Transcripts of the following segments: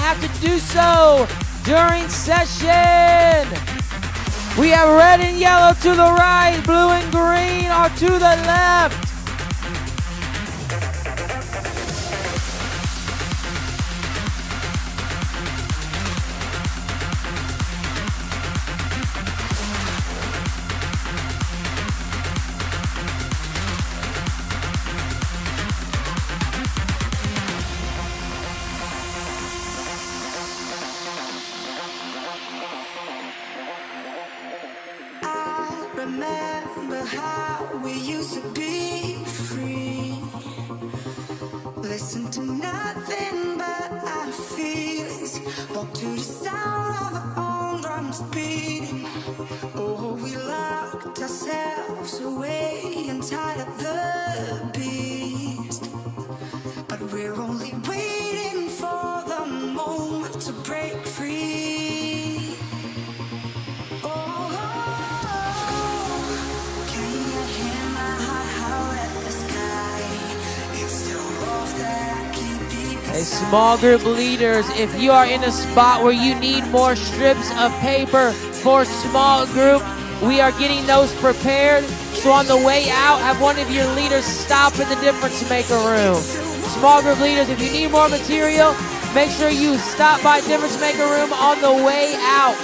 have to do so during session. We have red and yellow to the right, blue and green are to the left. Remember how we used to be free. Listen to nothing but our feelings. Walk to the sound of our own drums beating. Oh, we locked ourselves away inside of the beast. But we're only waiting for the moment to break free. Oh, can you hear my heart howl at the sky? It's still walls that I keep deep inside. Hey, small group leaders, if you are in a spot where you need more strips of paper for small group, we are getting those prepared. So on the way out, have one of your leaders stop in the difference maker room. Small group leaders, if you need more material, make sure you stop by difference maker room on the way out.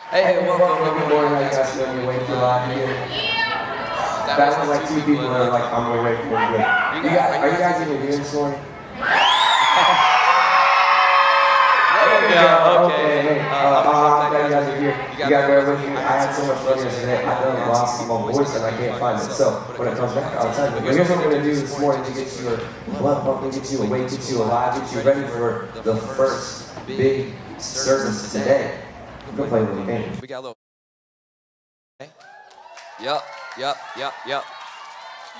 Hey, welcome. Good morning. How you guys doing? You're waiting for live here. That was like 2 people that are like, I'm gonna wait for it. Are you guys even here this morning? Okay. I'm glad you guys are here. You guys bear with me. I had so much fun yesterday. I done lost my voice and I can't find it. So when it comes back, I'll tell you. But here's what we're gonna do this morning to get your blood pumping, get you awake, get you alive, get you ready for the first big service today. We're gonna play a little game. We got a little. Okay. Yep.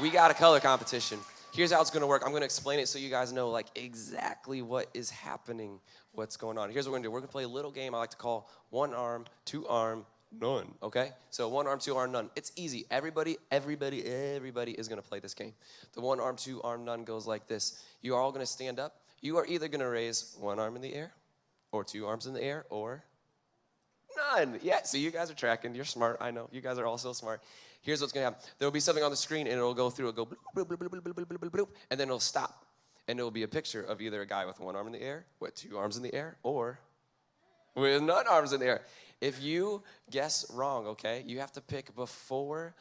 We got a color competition. Here's how it's gonna work. I'm gonna explain it so you guys know like exactly what is happening, what's going on. Here's what we're gonna do. We're gonna play a little game I like to call one arm, two arm, none. Okay? So one arm, two arm, none. It's easy. Everybody is gonna play this game. The one arm, two arm, none goes like this. You are all gonna stand up. You are either gonna raise one arm in the air, or two arms in the air, or none. Yeah, so you guys are tracking. You're smart. I know. You guys are all so smart. Here's what's going to happen. There will be something on the screen, and it'll go through. It'll go bloop, bloop, bloop, bloop, bloop, bloop, bloop, bloop, and then it'll stop. And it'll be a picture of either a guy with one arm in the air, with two arms in the air, or with none arms in the air. If you guess wrong, okay, you have to pick before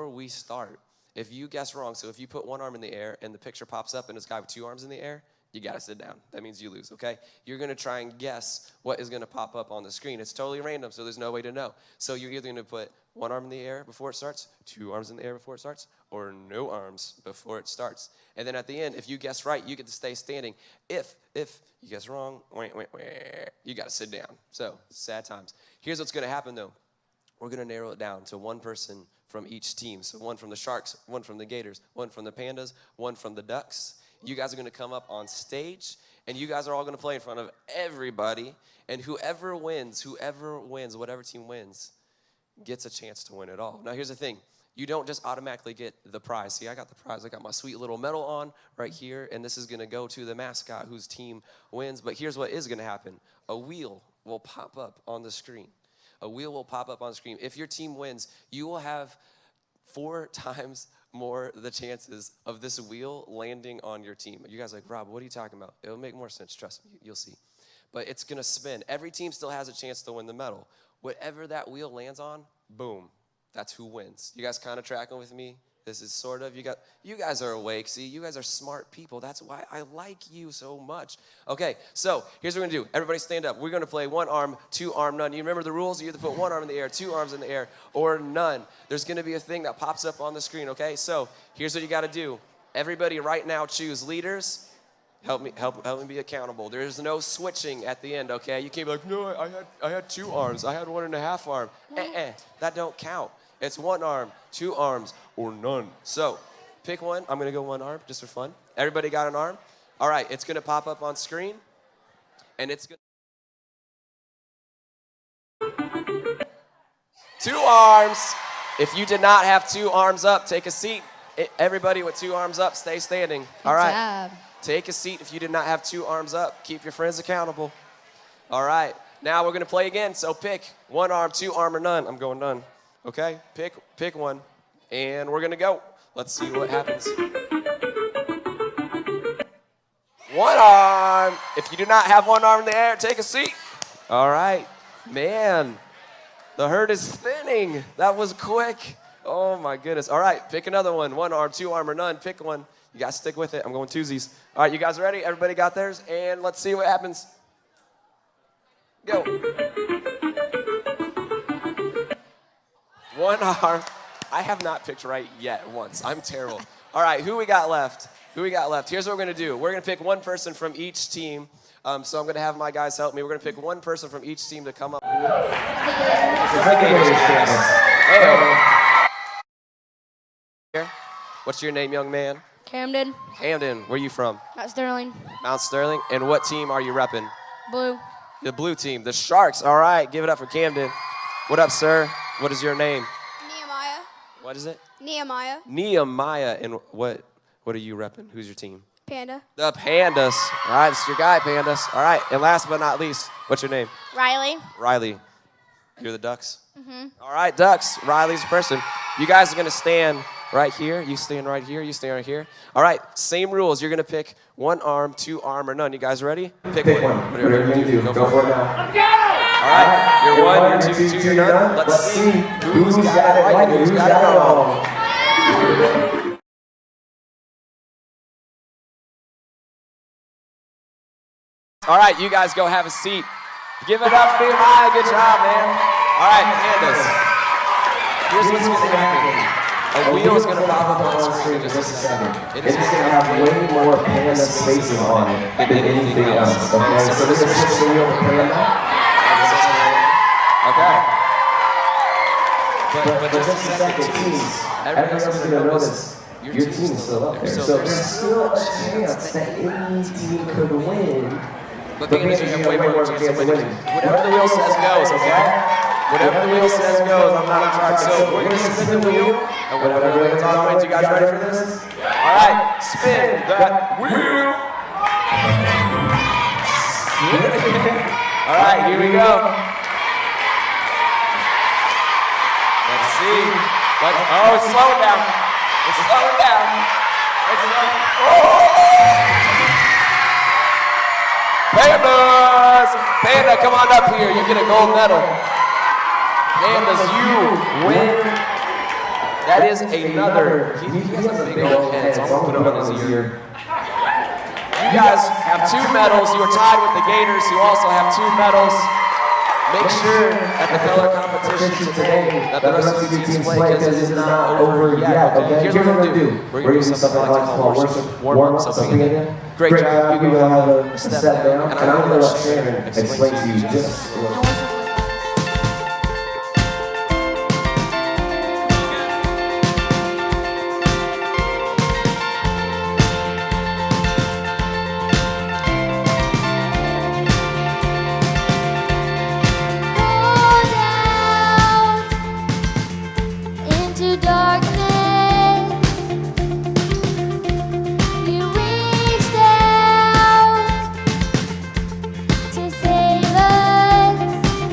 we start. If you guess wrong, so if you put one arm in the air and the picture pops up and it's a guy with two arms in the air, you got to sit down. That means you lose, okay? You're going to try and guess what is going to pop up on the screen. It's totally random, so there's no way to know. So you're either going to put one arm in the air before it starts, two arms in the air before it starts, or no arms before it starts. And then at the end, if you guess right, you get to stay standing. If you guess wrong, you got to sit down. So, sad times. Here's what's going to happen, though. We're going to narrow it down to one person from each team. So one from the Sharks, one from the Gators, one from the Pandas, one from the Ducks. You guys are going to come up on stage, and you guys are all going to play in front of everybody. And whoever wins, whatever team wins, gets a chance to win it all. Now, here's the thing. You don't just automatically get the prize. See, I got the prize. I got my sweet little medal on right here, and this is going to go to the mascot whose team wins. But here's what is going to happen. A wheel will pop up on the screen. A wheel will pop up on the screen. If your team wins, you will have 4 times more the chances of this wheel landing on your team. You guys are like, Rob, what are you talking about? It'll make more sense. Trust me. You'll see. But it's going to spin. Every team still has a chance to win the medal. Whatever that wheel lands on, boom. That's who wins. You guys kind of tracking with me? This is sort of, you guys are awake. See, you guys are smart people. That's why I like you so much. Okay, so here's what we're going to do. Everybody stand up. We're going to play one arm, two arm, none. You remember the rules? You either put one arm in the air, two arms in the air, or none. There's going to be a thing that pops up on the screen, okay? So here's what you got to do. Everybody right now choose leaders. Help me be accountable. There's no switching at the end, okay? You can't be like, no, I had 2 arms. I had 1.5 arm. That don't count. It's 1 arm, 2 arms, or none. So pick one. I'm going to go 1 arm just for fun. Everybody got an arm? All right, it's going to pop up on screen. And it's going to... 2 arms. If you did not have 2 arms up, take a seat. Everybody with 2 arms up, stay standing. All right. Take a seat if you did not have 2 arms up. Keep your friends accountable. All right. Now we're going to play again. So pick 1 arm, 2 arm, or none. I'm going none. Okay? Pick one. And we're going to go. Let's see what happens. 1 arm. If you do not have 1 arm in the air, take a seat. All right. Man, the herd is thinning. That was quick. Oh, my goodness. All right. Pick another one. 1 arm, 2 arm, or none. Pick one. You got to stick with it. I'm going twosies. All right, you guys ready? Everybody got theirs? And let's see what happens. Go. 1 arm. I have not picked right yet once. I'm terrible. All right, who we got left? Here's what we're going to do. We're going to pick 1 person from each team. So I'm going to have my guys help me. We're going to pick 1 person from each team to come up. Hey, what's your name, young man? Camden. Camden, where are you from? Mount Sterling. Mount Sterling. And what team are you repping? Blue. The blue team, the Sharks. All right, give it up for Camden. What up, sir? What is your name? Nehemiah. What is it? Nehemiah. Nehemiah. And what are you repping? Who's your team? Panda. The Pandas. All right, it's your guy, Pandas. All right, and last but not least, what's your name? Riley. Riley. You're the Ducks? Mm-hmm. All right, Ducks. Riley's the person. You guys are going to stand right here. You stand right here. You stand right here. All right, same rules. You're going to pick 1 arm, 2 arm, or none. You guys ready? Pick one. Whatever you're going to do. Go for it now. All right, you're one, you're two, you're none. Let's see who's got it right and who's got it wrong. All right, you guys go have a seat. Give it up for Nehemiah. Good job, man. All right, Candace. Here's what's going to happen. A wheel is going to pop up on the screen in just a second. It's going to have way more Panda spaces on it than anything else. Okay, so this is just the wheel of Panda. Okay. But just a second, teams. Everyone's going to notice your team's still up there. So there's still a chance that any team could win. But the thing is, you have way more chance of winning. Whatever the wheel says goes, okay? Whatever the wheel says goes, I'm not in charge. So we're going to spin the wheel, and whatever the wheel talks, you guys ready for this? All right, spin that wheel. All right, here we go. Let's see. It's slowing down. It's slowing down. Pandas! Panda, come on up here. You get a gold medal. Pandas, you win. That is another. He has a big old head, so I'm going to put it on his ear. You guys have 2 medals. You are tied with the Gators, who also have 2 medals. Make sure at the color competition today that the rest of the teams play because it's not over yet. Okay? Here's what we're going to do. We're going to do something I like to call worship warm-up. So great job. You go have a step down. And I'm going to let Sharon explain to you just a little bit. To save us.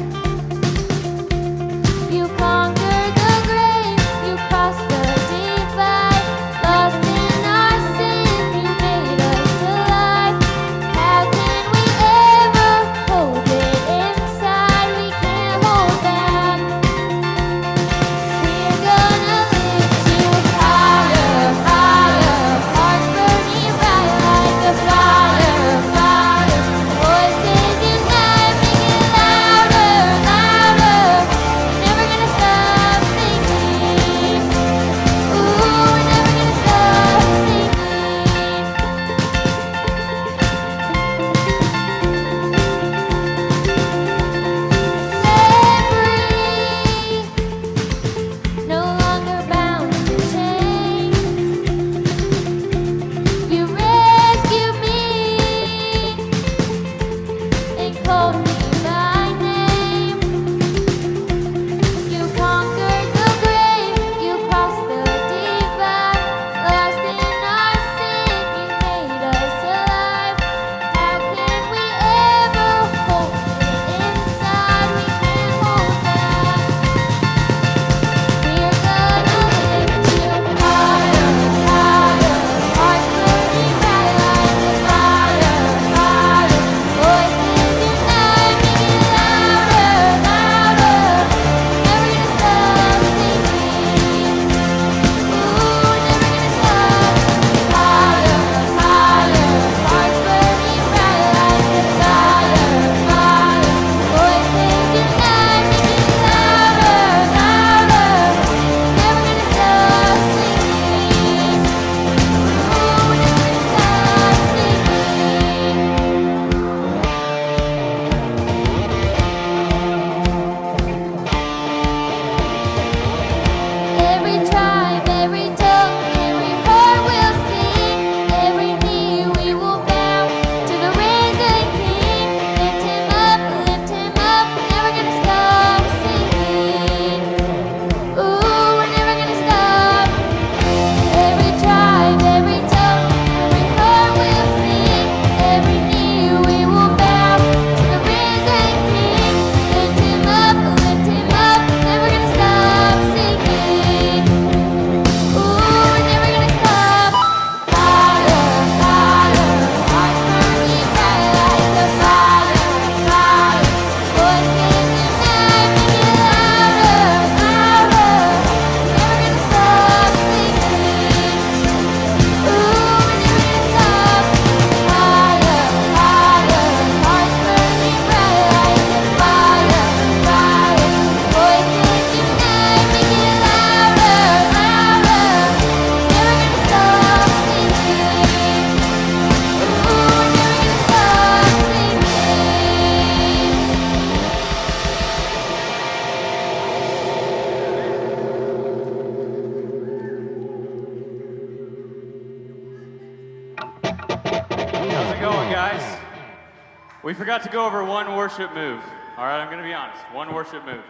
We forgot to go over one worship move. All right, I'm going to be honest. One worship move.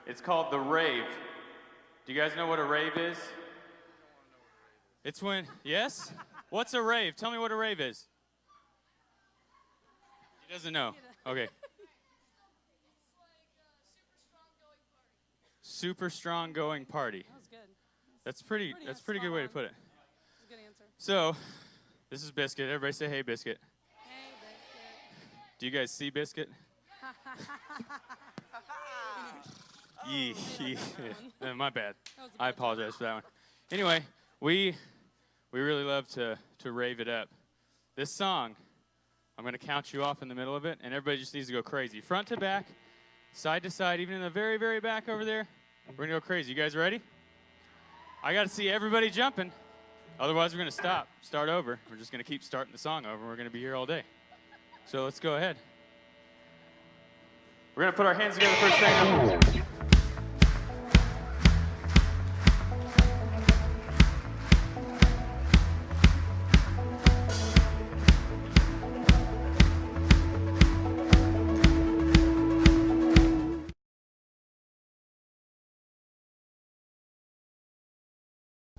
It's called the rave. Do you guys know what a rave is? It's when, yes? What's a rave? Tell me what a rave is. He doesn't know. Okay. Super strong going party. That was good. That's pretty good way to put it. That's a good answer. So, this is Biscuit. Everybody say, hey, Biscuit. Hey, Biscuit. Do you guys see Biscuit? My bad. I apologize for that one. Anyway, we really love to rave it up. This song, I'm going to count you off in the middle of it, and everybody just needs to go crazy. Front to back, side to side, even in the very, very back over there. We're going to go crazy. You guys ready? I got to see everybody jumping. Otherwise, we're going to start over. We're just going to keep starting the song over. We're going to be here all day. So let's go ahead. We're going to put our hands together first thing.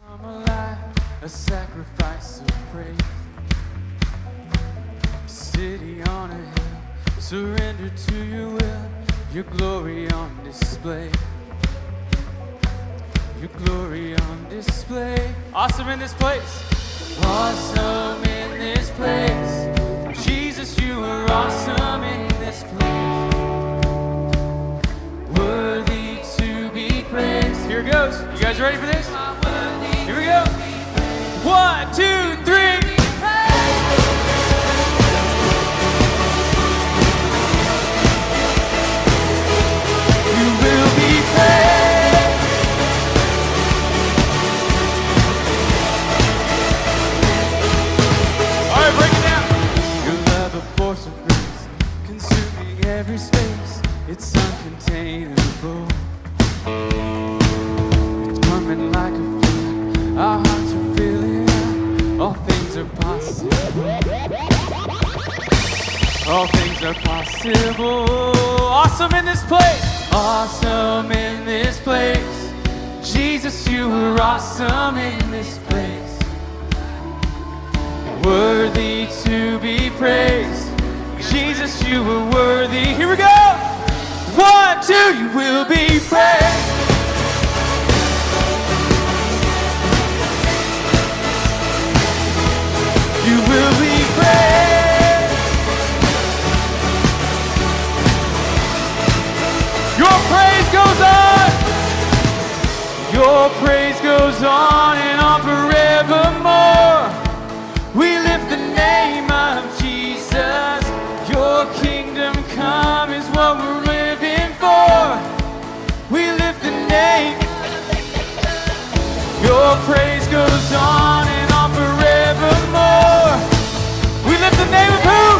I'm alive, a sacrifice of praise. City on a hill, surrender to your will. Your glory on display. Your glory on display. Awesome in this place. Awesome in this place. Jesus, you are awesome in this place. Worthy to be praised. Here it goes. You guys ready for this? Here we go. 1, 2, 3. You will be praised. All right, break it down. Your love, a force of grace, consuming every space. It's uncontainable. It's coming like a flood. Our hearts are filling up. All things are possible. All things are possible. Awesome in this place. Awesome in this place. Jesus, you are awesome in this place. Worthy to be praised. Jesus, you are worthy. Here we go. 1, 2, you will be praised. You will be praised. Your praise goes on. Your praise goes on and on forevermore. We lift the name of Jesus. Your kingdom come is what we're living for. We lift the name. Your praise goes on and on forevermore. We lift the name of who?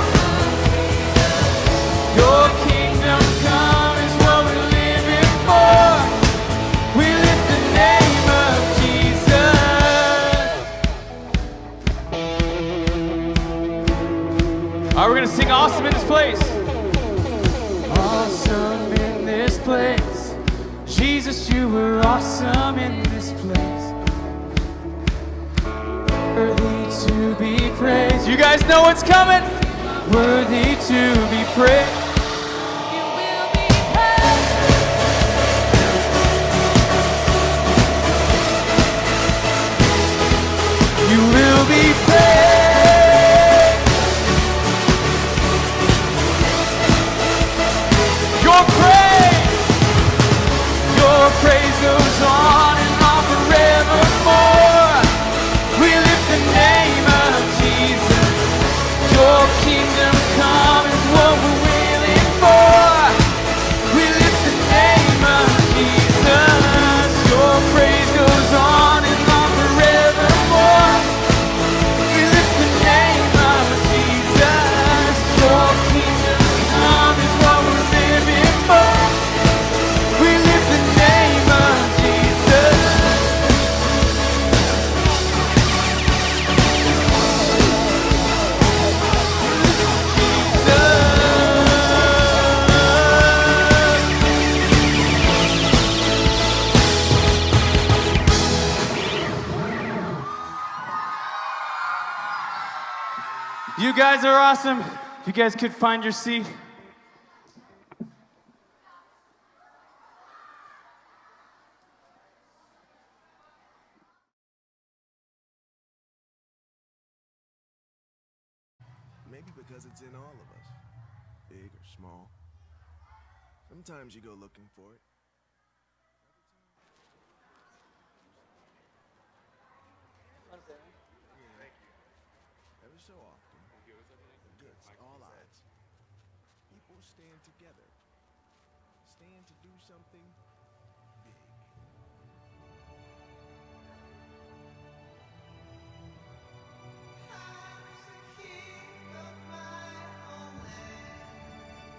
Your kingdom come is what we're living for. We lift the name of Jesus. All right, we're going to sing awesome in this place. Awesome in this place. Jesus, you were awesome in this place. Worthy to be praised. You guys know what's coming. Worthy to be praised. You will be praised. You will be praised. Your praise goes on and on forevermore. We lift the name of Jesus. Your kingdom come is what we're You guys are awesome. If you guys could find your seat. Maybe because it's in all of us, big or small. Sometimes you go looking for it. Every so often, against all odds, people stand together, stand to do something big.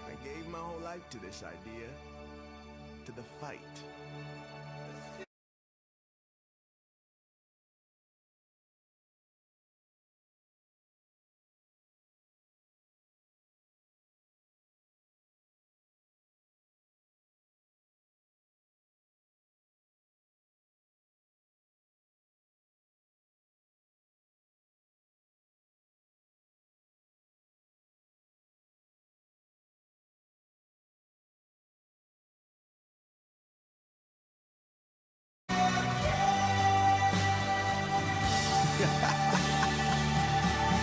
I gave my whole life to this idea, to the fight.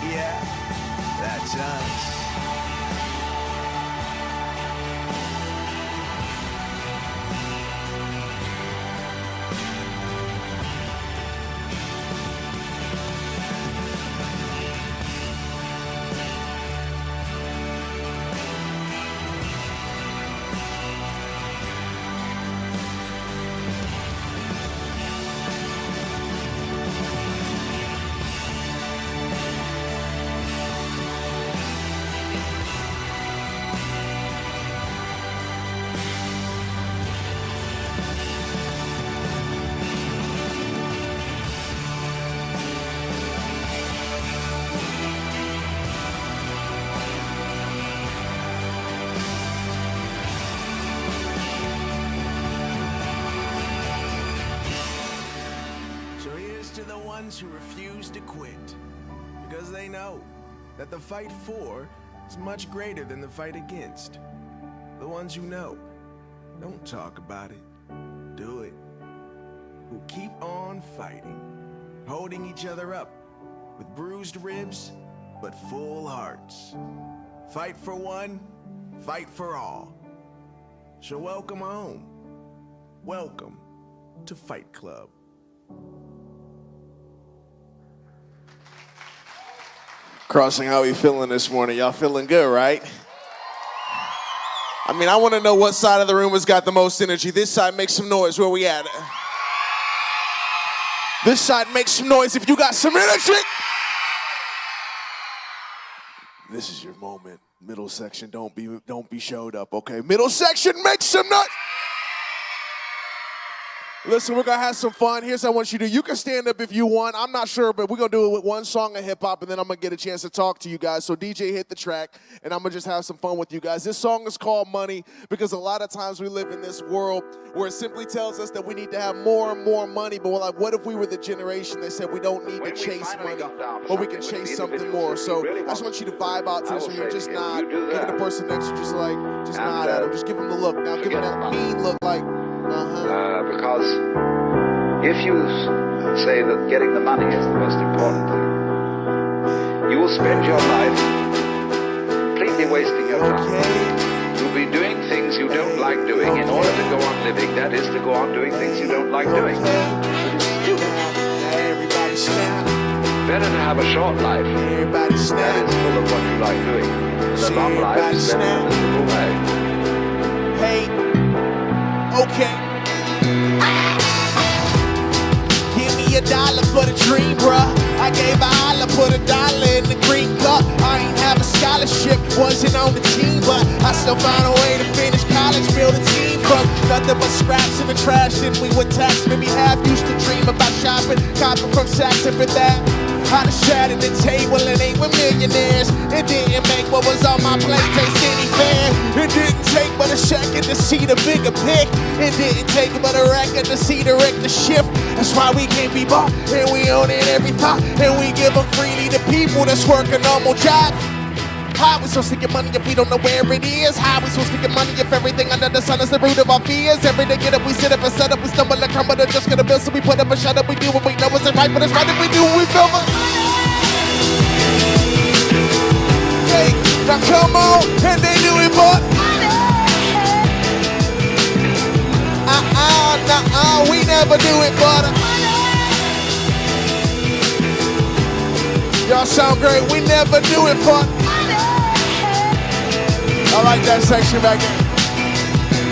Yeah, that's us. So here's to the ones who refuse to quit, because they know that the fight for is much greater than the fight against. The ones who know, don't talk about it, do it. Who keep on fighting, holding each other up with bruised ribs but full hearts. Fight for one, fight for all. So welcome home. Welcome to Fight Club. Crossing, how we feeling this morning? Y'all feeling good, right? I mean, I want to know what side of the room has got the most energy. This side, make some noise. Where we at? This side, make some noise if you got some energy. This is your moment. Middle section, don't be showed up, okay? Middle section, make some noise. Listen, we're gonna have some fun. Here's what I want you to do. You can stand up if you want. I'm not sure, but we're gonna do it with one song of hip hop, and then I'm gonna get a chance to talk to you guys. So DJ, hit the track, and I'm gonna just have some fun with you guys. This song is called Money, because a lot of times we live in this world where it simply tells us that we need to have more and more money, but we're like, what if we were the generation that said we don't need to chase money, but we can chase something more? So I just want you to vibe out to this one. You just nod. Look at the person next to you, just nod at him. Just give him the look. Now give him that mean look like, because if you say that getting the money is the most important thing, you will spend your life completely wasting your time. You'll be doing things you don't like doing in order to go on living. That is, to go on doing things you don't like doing. Everybody snap. Better to have a short life Everybody snap. that is full of what you like doing than a long life spent in a miserable way. Hey, okay. Give me $1 for the dream, bruh. I gave a holler, put $1 in the green cup. I ain't have a scholarship, wasn't on the team, but I still found a way to finish college, build a team from nothing but scraps and the trash, then we would tax. Maybe half used to dream about shopping, copping from Saks and Fifth Ave. How to sat at the table and ate with millionaires. It didn't make what was on my plate taste any fair. It didn't take but a second to see the bigger pic. It didn't take but a record to see the wreck the shift. That's why we can't be bought, and we own it every thought, and we give them freely to people that's working normal jobs. How we supposed to get money if we don't know where it is? How we supposed to get money if everything under the sun is the root of our fears? Every day get up, we sit up and set up, we stumble and crumble and just gonna build, so we put up and shut up. We do what we know isn't right, but it's right if we do what we feel. Hey, now come on, and they do it for. We never do it for the. Y'all sound great, we never do it for. I like that section back there.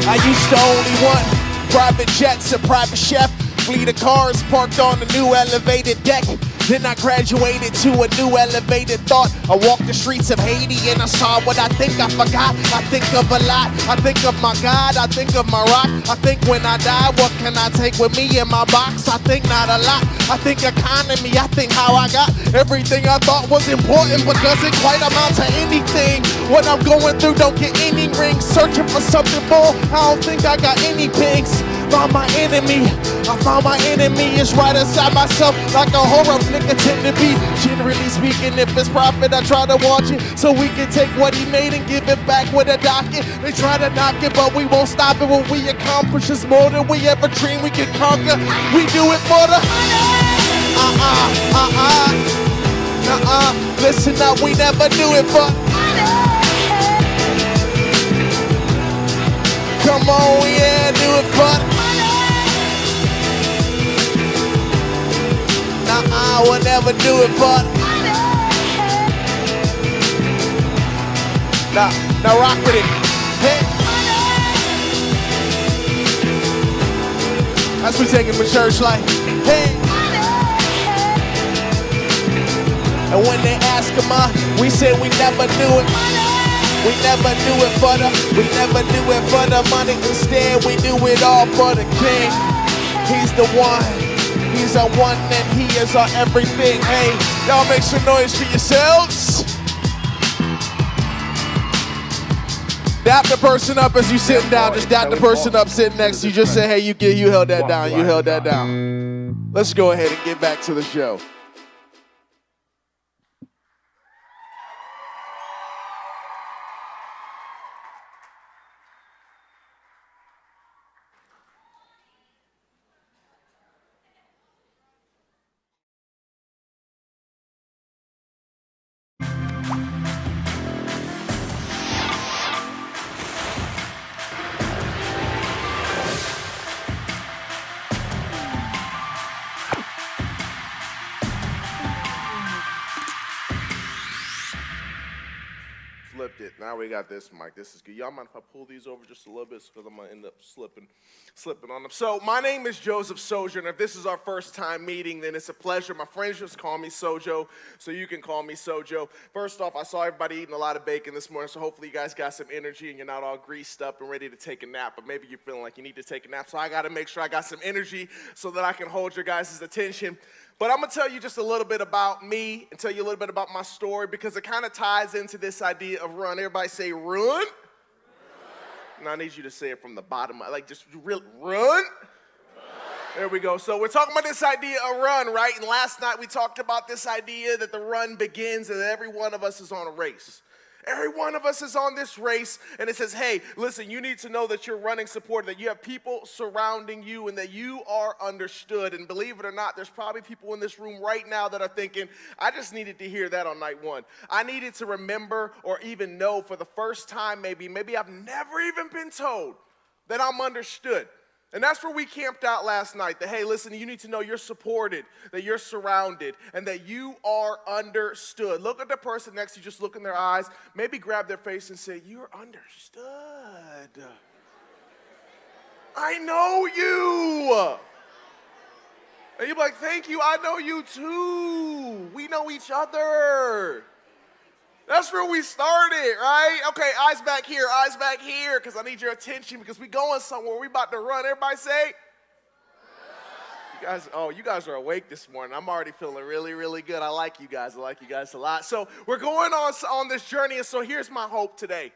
I used to only want private jets, a private chef, fleet of cars parked on the new elevated deck. Then I graduated to a new elevated thought. I walked the streets of Haiti and I saw what I think I forgot. I think of a lot. I think of my God. I think of my rock. I think when I die, what can I take with me in my box? I think not a lot. I think economy. I think how I got everything I thought was important, but doesn't quite amount to anything. What I'm going through don't get any rings. Searching for something more. I don't think I got any pigs. Found my enemy. I found my enemy is right inside myself, like a horror flick I tend to be. Generally speaking, if it's profit, I try to watch it so we can take what he made and give it back with a docket. They try to knock it, but we won't stop it. What we accomplish is more than we ever dreamed we could conquer. We do it for the Listen up, we never do it for. Come on, yeah, do it for. I will never do it for. Now rock with it. Hey. That's what we take it for church like. Hey. And when they ask him, we said we never do it. We never do it for the. We never do it for the money. Instead, we do it all for the King. He's the one. He's our one and he is our everything. Hey, y'all make some noise for yourselves. Dap the person up as you sitting down. Just dap the person up sitting next to you. Just say, hey, you held that down. You held that down. Let's go ahead and get back to the show. Flipped it. Now we got this mic. This is good. Y'all mind if I pull these over just a little bit because I'm going to end up slipping on them. So my name is Joseph Sojourner. If this is our first time meeting, then it's a pleasure. My friends just call me Sojo, so you can call me Sojo. First off, I saw everybody eating a lot of bacon this morning, so hopefully you guys got some energy and you're not all greased up and ready to take a nap, but maybe you're feeling like you need to take a nap, so I got to make sure I got some energy so that I can hold your guys' attention. But I'm going to tell you just a little bit about me and tell you a little bit about my story because it kind of ties into this idea of run. Everybody say run. Now I need you to say it from the bottom, like just real run. There we go. So we're talking about this idea of run, right? And last night we talked about this idea that the run begins and that every one of us is on a race. Every one of us is on this race, and it says, hey, listen, you need to know that you're running support, that you have people surrounding you, and that you are understood. And believe it or not, there's probably people in this room right now that are thinking, I just needed to hear that on night one. I needed to remember or even know for the first time maybe I've never even been told that I'm understood. And that's where we camped out last night, that, hey, listen, you need to know you're supported, that you're surrounded, and that you are understood. Look at the person next to you, just look in their eyes, maybe grab their face and say, you're understood. I know you. And you're like, thank you, I know you too. We know each other. That's where we started, right? Okay, eyes back here, because I need your attention because we going somewhere. We about to run. Everybody say. You guys are awake this morning. I'm already feeling really, really good. I like you guys. I like you guys a lot. So we're going on this journey, and so here's my hope today,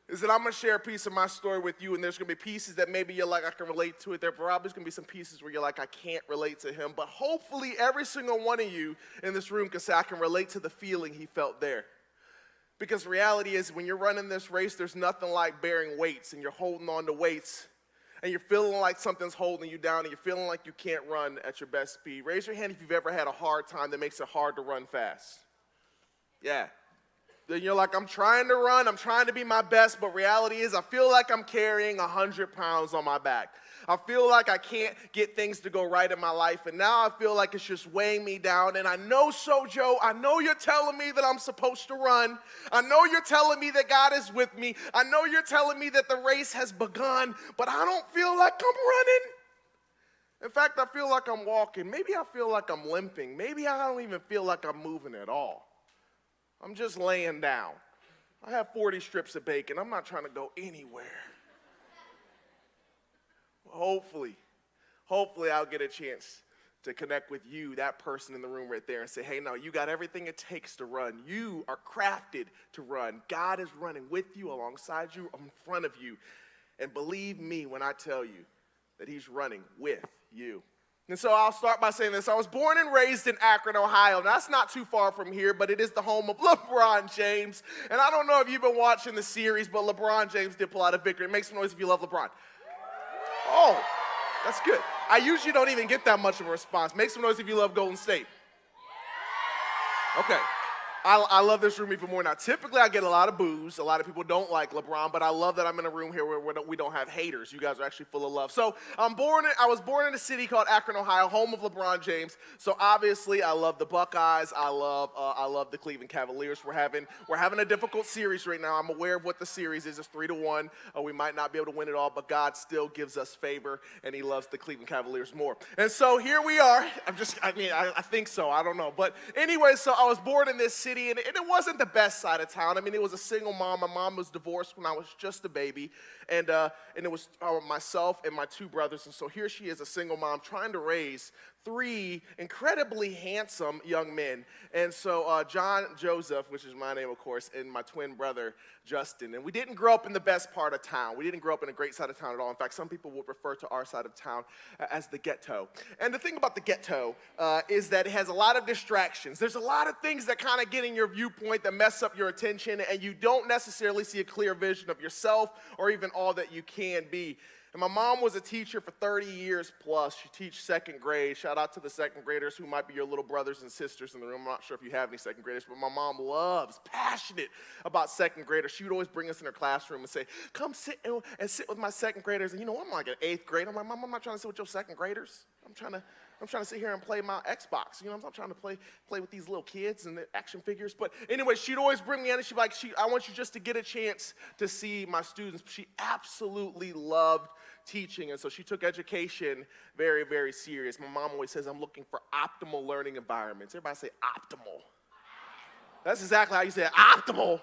is that I'm going to share a piece of my story with you, and there's going to be pieces that maybe you're like, I can relate to it. There probably is going to be some pieces where you're like, I can't relate to him, but hopefully every single one of you in this room can say, I can relate to the feeling he felt there. Because reality is, when you're running this race, there's nothing like bearing weights, and you're holding on to weights, and you're feeling like something's holding you down, and you're feeling like you can't run at your best speed. Raise your hand if you've ever had a hard time that makes it hard to run fast. Yeah. Then you're like, I'm trying to run, I'm trying to be my best, but reality is I feel like I'm carrying 100 pounds on my back. I feel like I can't get things to go right in my life, and now I feel like it's just weighing me down. And I know, Joe, I know you're telling me that I'm supposed to run. I know you're telling me that God is with me. I know you're telling me that the race has begun, but I don't feel like I'm running. In fact, I feel like I'm walking. Maybe I feel like I'm limping. Maybe I don't even feel like I'm moving at all. I'm just laying down. I have 40 strips of bacon. I'm not trying to go anywhere. Hopefully I'll get a chance to connect with you, that person in the room right there, and say, hey, no, you got everything it takes to run. You are crafted to run. God is running with you, alongside you, in front of you. And believe me when I tell you that he's running with you. And so I'll start by saying this. I was born and raised in Akron, Ohio. Now, that's not too far from here, but it is the home of LeBron James. And I don't know if you've been watching the series, but LeBron James did pull out a victory. Make some noise if you love LeBron. Oh, that's good. I usually don't even get that much of a response. Make some noise if you love Golden State. Okay. I love this room even more now. Typically, I get a lot of boos. A lot of people don't like LeBron, but I love that I'm in a room here where we don't have haters. You guys are actually full of love. So I was born in a city called Akron, Ohio, home of LeBron James. So obviously, I love the Buckeyes. I love the Cleveland Cavaliers. We're having a difficult series right now. I'm aware of what the series is. It's 3-1. We might not be able to win it all, but God still gives us favor, and he loves the Cleveland Cavaliers more. And so here we are. I think so. I don't know. But anyway, so I was born in this city. And it wasn't the best side of town. I mean, it was a single mom. My mom was divorced when I was just a baby. And it was myself and my two brothers. And so here she is, a single mom, trying to raise 3 incredibly handsome young men. And so John Joseph, which is my name, of course, and my twin brother, Justin. And we didn't grow up in the best part of town. We didn't grow up in a great side of town at all. In fact, some people would refer to our side of town as the ghetto. And the thing about the ghetto is that it has a lot of distractions. There's a lot of things that kind of get in your viewpoint that mess up your attention, and you don't necessarily see a clear vision of yourself or even all that you can be. And my mom was a teacher for 30 years plus. She teaches second grade. Shout out to the second graders who might be your little brothers and sisters in the room. I'm not sure if you have any second graders, but my mom passionate about second graders. She would always bring us in her classroom and say, come sit and sit with my second graders. And you know, I'm like in 8th grade. I'm like, Mom, I'm not trying to sit with your second graders. I'm trying to sit here and play my Xbox. You know, I'm not trying to play with these little kids and the action figures. But anyway, she'd always bring me in and she'd be like, I want you just to get a chance to see my students. She absolutely loved teaching, and so she took education very, very serious. My mom always says, I'm looking for optimal learning environments. Everybody say optimal. That's exactly how you say it, optimal.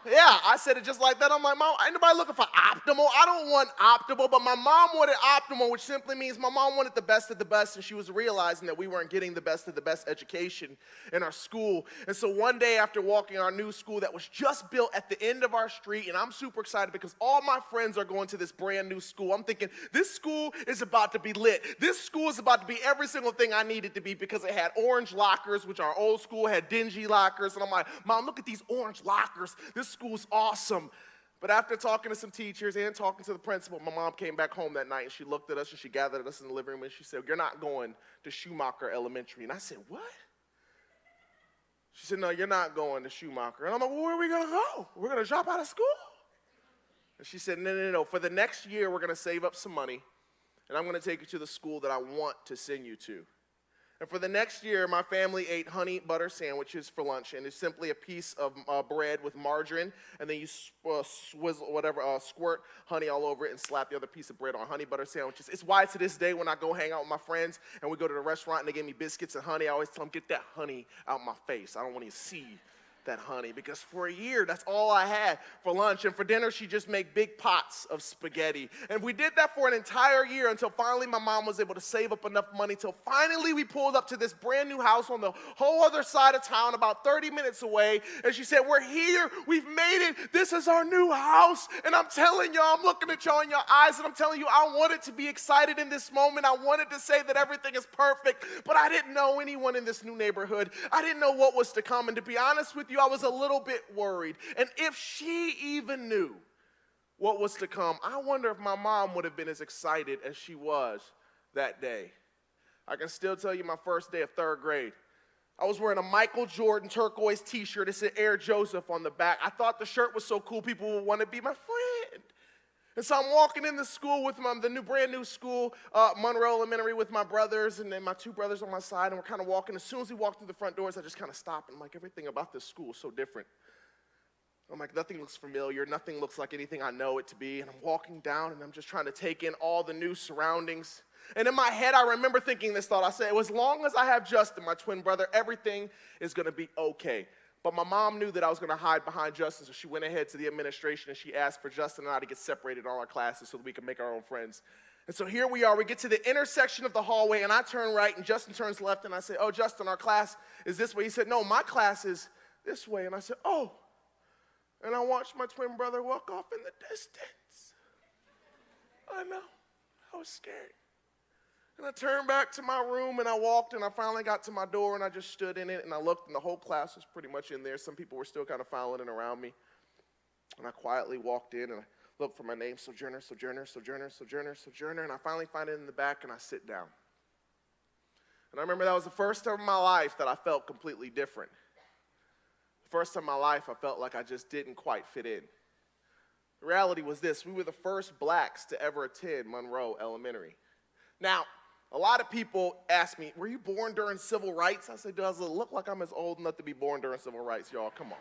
Yeah, I said it just like that. I'm like, Mom, ain't nobody looking for optimal. I don't want optimal, but my mom wanted optimal, which simply means my mom wanted the best of the best, and she was realizing that we weren't getting the best of the best education in our school. And so one day after walking our new school that was just built at the end of our street, and I'm super excited because all my friends are going to this brand new school. I'm thinking, this school is about to be lit. This school is about to be every single thing I needed to be because it had orange lockers, which our old school had dingy lockers. And I'm like, Mom, look at these orange lockers. This school's awesome. But after talking to some teachers and talking to the principal, my mom came back home that night and she looked at us and she gathered us in the living room and she said, you're not going to Schumacher Elementary. And I said, what? She said, no, you're not going to Schumacher. And I'm like, well, where are we going to go? We're going to drop out of school? And she said, no. For the next year, we're going to save up some money and I'm going to take you to the school that I want to send you to. And for the next year, my family ate honey butter sandwiches for lunch, and it's simply a piece of bread with margarine, and then you squirt honey all over it and slap the other piece of bread on honey butter sandwiches. It's why to this day when I go hang out with my friends and we go to the restaurant and they give me biscuits and honey, I always tell them, get that honey out my face. I don't want to see that honey, because for a year, that's all I had for lunch. And for dinner, she'd just make big pots of spaghetti. And we did that for an entire year until finally my mom was able to save up enough money till finally we pulled up to this brand new house on the whole other side of town, about 30 minutes away. And she said, we're here, we've made it, this is our new house. And I'm telling y'all, I'm looking at y'all in your eyes, and I'm telling you, I wanted to be excited in this moment. I wanted to say that everything is perfect, but I didn't know anyone in this new neighborhood. I didn't know what was to come. And to be honest with you, I was a little bit worried. And if she even knew what was to come, I wonder if my mom would have been as excited as she was that day. I can still tell you my first day of third grade. I was wearing a Michael Jordan turquoise t-shirt. It said Air Joseph on the back. I thought the shirt was so cool people would want to be my friend. And so I'm walking into school with the brand new school, Monroe Elementary, with my brothers, and then my two brothers on my side, and we're kind of walking. As soon as we walk through the front doors, I just kind of stop, and I'm like, everything about this school is so different. I'm like, nothing looks familiar, nothing looks like anything I know it to be, and I'm walking down, and I'm just trying to take in all the new surroundings. And in my head, I remember thinking this thought. I said, as long as I have Justin, my twin brother, everything is going to be okay. But my mom knew that I was going to hide behind Justin, so she went ahead to the administration and she asked for Justin and I to get separated in all our classes so that we could make our own friends. And so here we are. We get to the intersection of the hallway, and I turn right, and Justin turns left, and I say, oh, Justin, our class is this way. He said, no, my class is this way. And I said, oh. And I watched my twin brother walk off in the distance. I know. I was scared. And I turned back to my room, and I walked, and I finally got to my door, and I just stood in it, and I looked, and the whole class was pretty much in there. Some people were still kind of following around me. And I quietly walked in, and I looked for my name, Sojourner, Sojourner, Sojourner, Sojourner, Sojourner, and I finally find it in the back, and I sit down. And I remember that was the first time in my life that I felt completely different. The first time in my life I felt like I just didn't quite fit in. The reality was this: we were the first blacks to ever attend Monroe Elementary. Now, a lot of people ask me, were you born during civil rights? I said, does it look like I'm as old enough to be born during civil rights, y'all? Come on.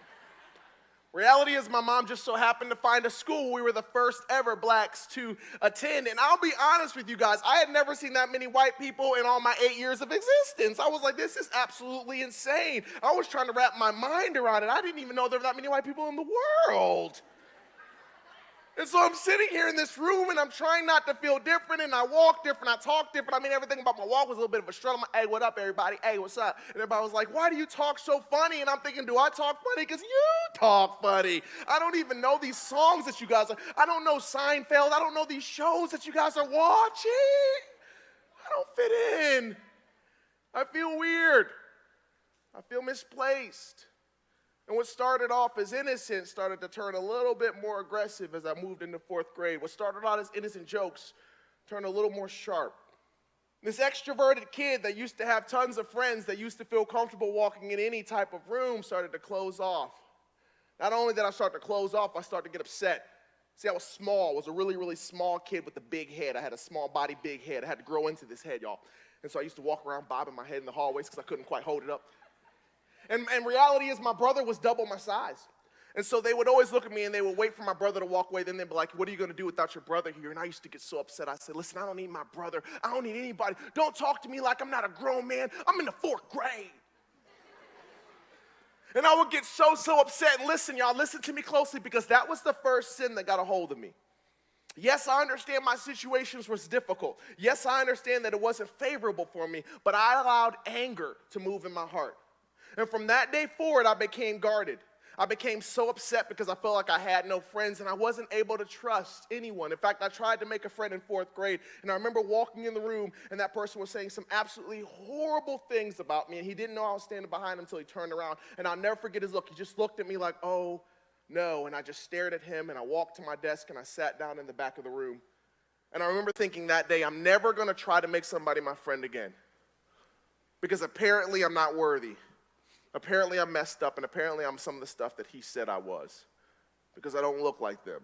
Reality is my mom just so happened to find a school we were the first ever blacks to attend. And I'll be honest with you guys, I had never seen that many white people in all my 8 years of existence. I was like, this is absolutely insane. I was trying to wrap my mind around it. I didn't even know there were that many white people in the world. And so I'm sitting here in this room, and I'm trying not to feel different, and I walk different, I talk different. I mean, everything about my walk was a little bit of a struggle. I'm like, hey, what up, everybody? Hey, what's up? And everybody was like, why do you talk so funny? And I'm thinking, do I talk funny? Because you talk funny. I don't even know these songs that you guys are. I don't know Seinfeld. I don't know these shows that you guys are watching. I don't fit in. I feel weird. I feel misplaced. And what started off as innocent started to turn a little bit more aggressive as I moved into fourth grade. What started out as innocent jokes turned a little more sharp. This extroverted kid that used to have tons of friends, that used to feel comfortable walking in any type of room, started to close off. Not only did I start to close off, I started to get upset. See, I was small. I was a really, really small kid with a big head. I had a small body, big head. I had to grow into this head, y'all. And so I used to walk around bobbing my head in the hallways because I couldn't quite hold it up. And reality is my brother was double my size. And so they would always look at me and they would wait for my brother to walk away. Then they'd be like, what are you going to do without your brother here? And I used to get so upset. I said, listen, I don't need my brother. I don't need anybody. Don't talk to me like I'm not a grown man. I'm in the fourth grade. And I would get so upset. And listen, y'all, listen to me closely, because that was the first sin that got a hold of me. Yes, I understand my situations was difficult. Yes, I understand that it wasn't favorable for me, but I allowed anger to move in my heart. And from that day forward, I became guarded. I became so upset because I felt like I had no friends and I wasn't able to trust anyone. In fact, I tried to make a friend in fourth grade, and I remember walking in the room and that person was saying some absolutely horrible things about me, and he didn't know I was standing behind him until he turned around. And I'll never forget his look. He just looked at me like, oh, no. And I just stared at him, and I walked to my desk and I sat down in the back of the room. And I remember thinking that day, I'm never going to try to make somebody my friend again, because apparently I'm not worthy. Apparently I'm messed up, and apparently I'm some of the stuff that he said I was, because I don't look like them,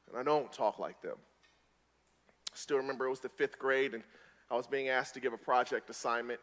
and I don't talk like them. I still remember it was the 5th grade, and I was being asked to give a project assignment.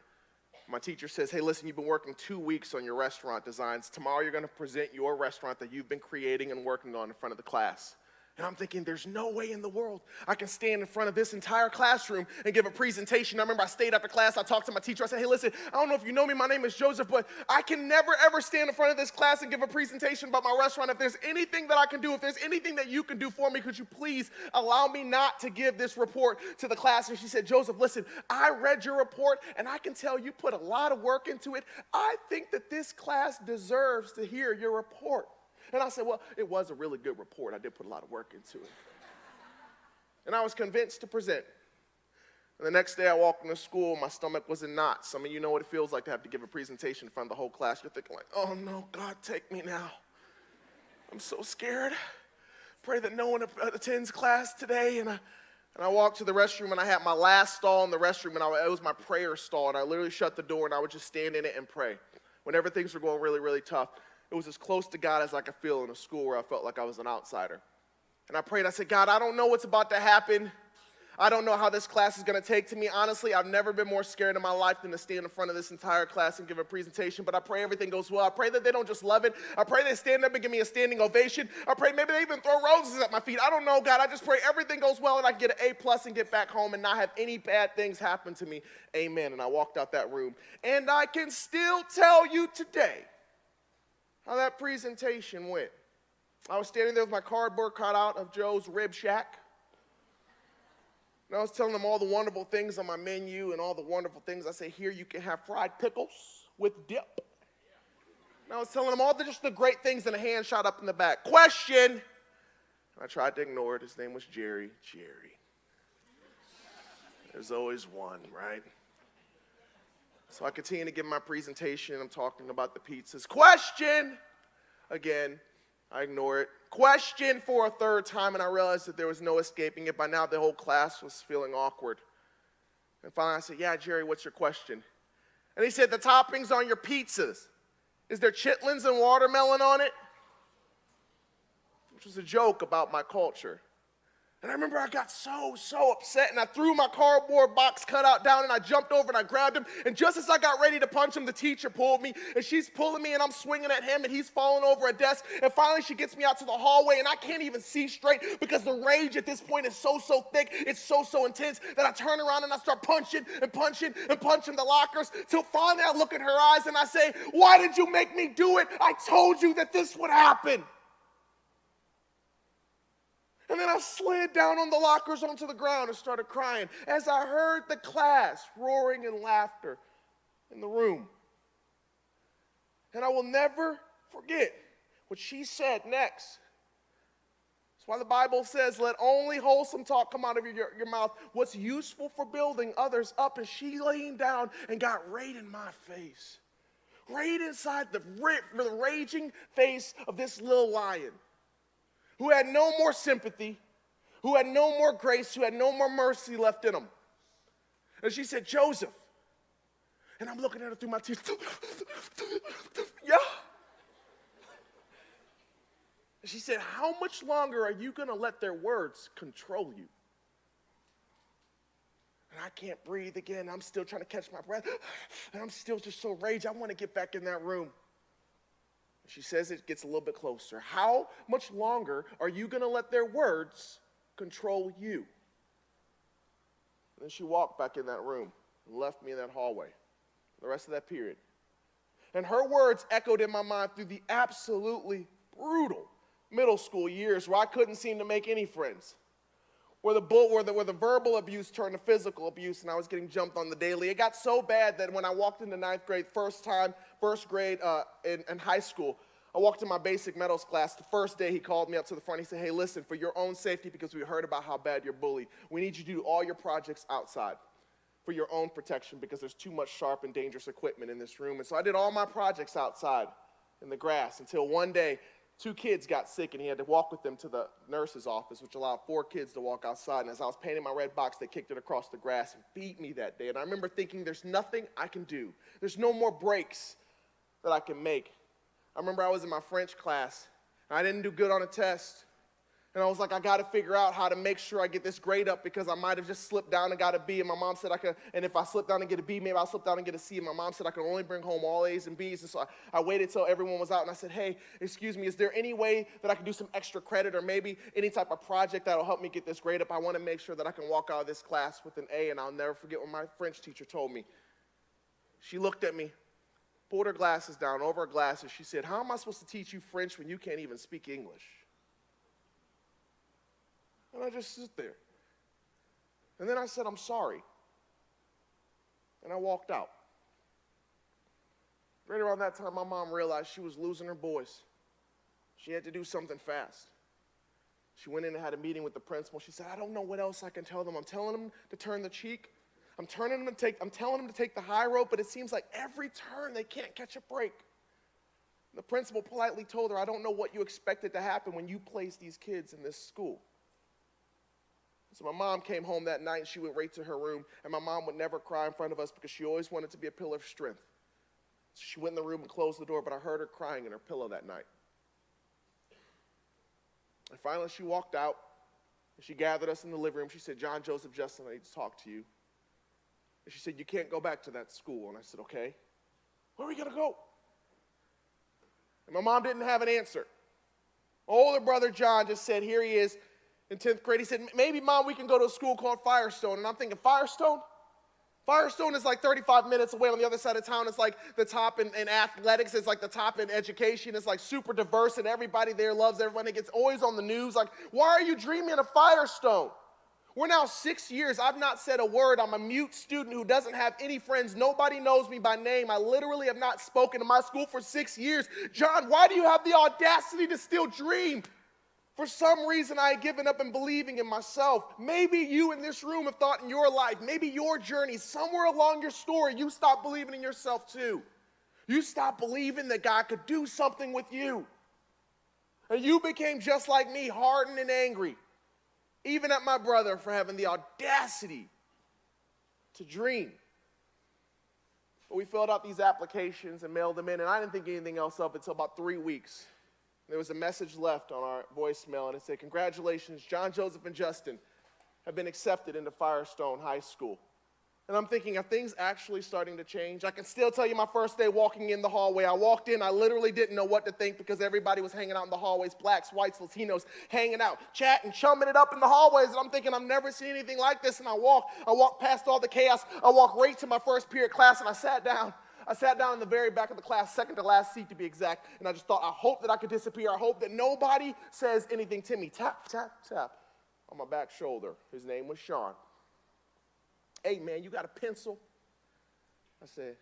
My teacher says, hey, listen, you've been working 2 weeks on your restaurant designs. Tomorrow you're going to present your restaurant that you've been creating and working on in front of the class. And I'm thinking, there's no way in the world I can stand in front of this entire classroom and give a presentation. I remember I stayed after class. I talked to my teacher. I said, hey, listen, I don't know if you know me. My name is Joseph, but I can never, ever stand in front of this class and give a presentation about my restaurant. If there's anything that I can do, if there's anything that you can do for me, could you please allow me not to give this report to the class? And she said, Joseph, listen, I read your report, and I can tell you put a lot of work into it. I think that this class deserves to hear your report. And I said, well, it was a really good report. I did put a lot of work into it. And I was convinced to present. And the next day I walked into school, my stomach was in knots. Some of you know what it feels like to have to give a presentation in front of the whole class. You're thinking like, oh no, God, take me now. I'm so scared. Pray that no one attends class today. And I walked to the restroom, and I had my last stall in the restroom, and it was my prayer stall. And I literally shut the door, and I would just stand in it and pray. Whenever things were going really, really tough, it was as close to God as I could feel in a school where I felt like I was an outsider. And I prayed, I said, God, I don't know what's about to happen. I don't know how this class is going to take to me. Honestly, I've never been more scared in my life than to stand in front of this entire class and give a presentation, but I pray everything goes well. I pray that they don't just love it. I pray they stand up and give me a standing ovation. I pray maybe they even throw roses at my feet. I don't know, God. I just pray everything goes well and I get an A+ and get back home and not have any bad things happen to me. Amen. And I walked out that room. And I can still tell you today how that presentation went. I was standing there with my cardboard cutout of Joe's Rib Shack. And I was telling them all the wonderful things on my menu and all the wonderful things. I say, here you can have fried pickles with dip. And I was telling them all just the great things, and a hand shot up in the back. Question. And I tried to ignore it. His name was Jerry. Jerry. There's always one, right? So I continue to give my presentation. I'm talking about the pizzas. Question! Again, I ignore it. Question for a third time, and I realized that there was no escaping it. By now, the whole class was feeling awkward. And finally, I said, yeah, Jerry, what's your question? And he said, the toppings on your pizzas, is there chitlins and watermelon on it? Which was a joke about my culture. And I remember I got so upset, and I threw my cardboard box cutout down, and I jumped over and I grabbed him. And just as I got ready to punch him, the teacher pulled me, and she's pulling me, and I'm swinging at him, and he's falling over a desk. And finally, she gets me out to the hallway, and I can't even see straight because the rage at this point is so thick, it's so intense that I turn around and I start punching the lockers till finally I look at her eyes and I say, why did you make me do it? I told you that this would happen. And then I slid down on the lockers onto the ground and started crying as I heard the class roaring in laughter in the room. And I will never forget what she said next. That's why the Bible says, let only wholesome talk come out of your mouth. What's useful for building others up. And she leaned down and got right in my face. Right inside the raging face of this little lion, who had no more sympathy, who had no more grace, who had no more mercy left in him. And she said, Joseph. And I'm looking at her through my tears. Yeah. And she said, how much longer are you going to let their words control you? And I can't breathe again. I'm still trying to catch my breath. And I'm still just so raged. I want to get back in that room. She says it gets a little bit closer. How much longer are you going to let their words control you? And then she walked back in that room and left me in that hallway the rest of that period. And her words echoed in my mind through the absolutely brutal middle school years where I couldn't seem to make any friends, where the verbal abuse turned to physical abuse, and I was getting jumped on the daily. It got so bad that when I walked into ninth grade, first grade in high school, I walked in my basic metals class. The first day, he called me up to the front. He said, hey, listen, for your own safety, because we heard about how bad you're bullied, we need you to do all your projects outside for your own protection because there's too much sharp and dangerous equipment in this room. And so I did all my projects outside in the grass until one day, 2 kids got sick, and he had to walk with them to the nurse's office, which allowed 4 kids to walk outside. And as I was painting my red box, they kicked it across the grass and beat me that day. And I remember thinking, there's nothing I can do. There's no more breaks that I can make. I remember I was in my French class, and I didn't do good on a test. And I was like, I got to figure out how to make sure I get this grade up because I might have just slipped down and got a B. And my mom said I could, and if I slip down and get a B, maybe I'll slip down and get a C. And my mom said I could only bring home all A's and B's. And so I waited till everyone was out and I said, hey, excuse me, is there any way that I can do some extra credit or maybe any type of project that'll help me get this grade up? I want to make sure that I can walk out of this class with an A. And I'll never forget what my French teacher told me. She looked at me, pulled her glasses down over her glasses. She said, how am I supposed to teach you French when you can't even speak English? And I just sit there. And then I said, I'm sorry. And I walked out. Right around that time, my mom realized she was losing her boys. She had to do something fast. She went in and had a meeting with the principal. She said, I don't know what else I can tell them. I'm telling them to turn the cheek. I'm telling them to take the high road, but it seems like every turn they can't catch a break. The principal politely told her, I don't know what you expected to happen when you placed these kids in this school. So my mom came home that night and she went right to her room, and my mom would never cry in front of us because she always wanted to be a pillar of strength. So she went in the room and closed the door, but I heard her crying in her pillow that night. And finally she walked out and she gathered us in the living room. She said, John, Joseph, Justin, I need to talk to you. And she said, you can't go back to that school. And I said, okay, where are we going to go? And my mom didn't have an answer. My older brother John just said, here he is. In 10th grade, he said, maybe, Mom, we can go to a school called Firestone. And I'm thinking, Firestone? Firestone is like 35 minutes away on the other side of town. It's like the top in athletics. It's like the top in education. It's like super diverse, and everybody there loves everyone. It gets always on the news. Like, why are you dreaming of Firestone? We're now 6 years. I've not said a word. I'm a mute student who doesn't have any friends. Nobody knows me by name. I literally have not spoken to my school for 6 years. John, why do you have the audacity to still dream? For some reason, I had given up in believing in myself. Maybe you in this room have thought in your life, maybe your journey, somewhere along your story, you stopped believing in yourself too. You stopped believing that God could do something with you. And you became just like me, hardened and angry, even at my brother for having the audacity to dream. But we filled out these applications and mailed them in, and I didn't think anything else of it until about 3 weeks. There was a message left on our voicemail, and it said, congratulations, John, Joseph, and Justin have been accepted into Firestone High School. And I'm thinking, are things actually starting to change? I can still tell you my first day walking in the hallway. I walked in, I literally didn't know what to think because everybody was hanging out in the hallways, blacks, whites, Latinos, hanging out, chatting, chumming it up in the hallways. And I'm thinking, I've never seen anything like this. And I walked past all the chaos. I walked right to my first period class, and I sat down. I sat down in the very back of the class, second to last seat to be exact, and I just thought, I hope that I could disappear. I hope that nobody says anything to me. Tap, tap, tap on my back shoulder. His name was Sean. Hey, man, you got a pencil? I said,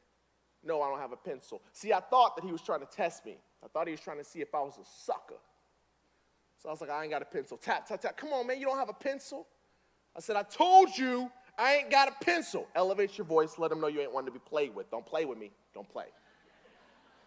no, I don't have a pencil. See, I thought that he was trying to test me. I thought he was trying to see if I was a sucker. So I was like, I ain't got a pencil. Tap, tap, tap. Come on, man, you don't have a pencil? I said, I told you I ain't got a pencil. Elevate your voice. Let them know you ain't one to be played with. Don't play with me. Don't play.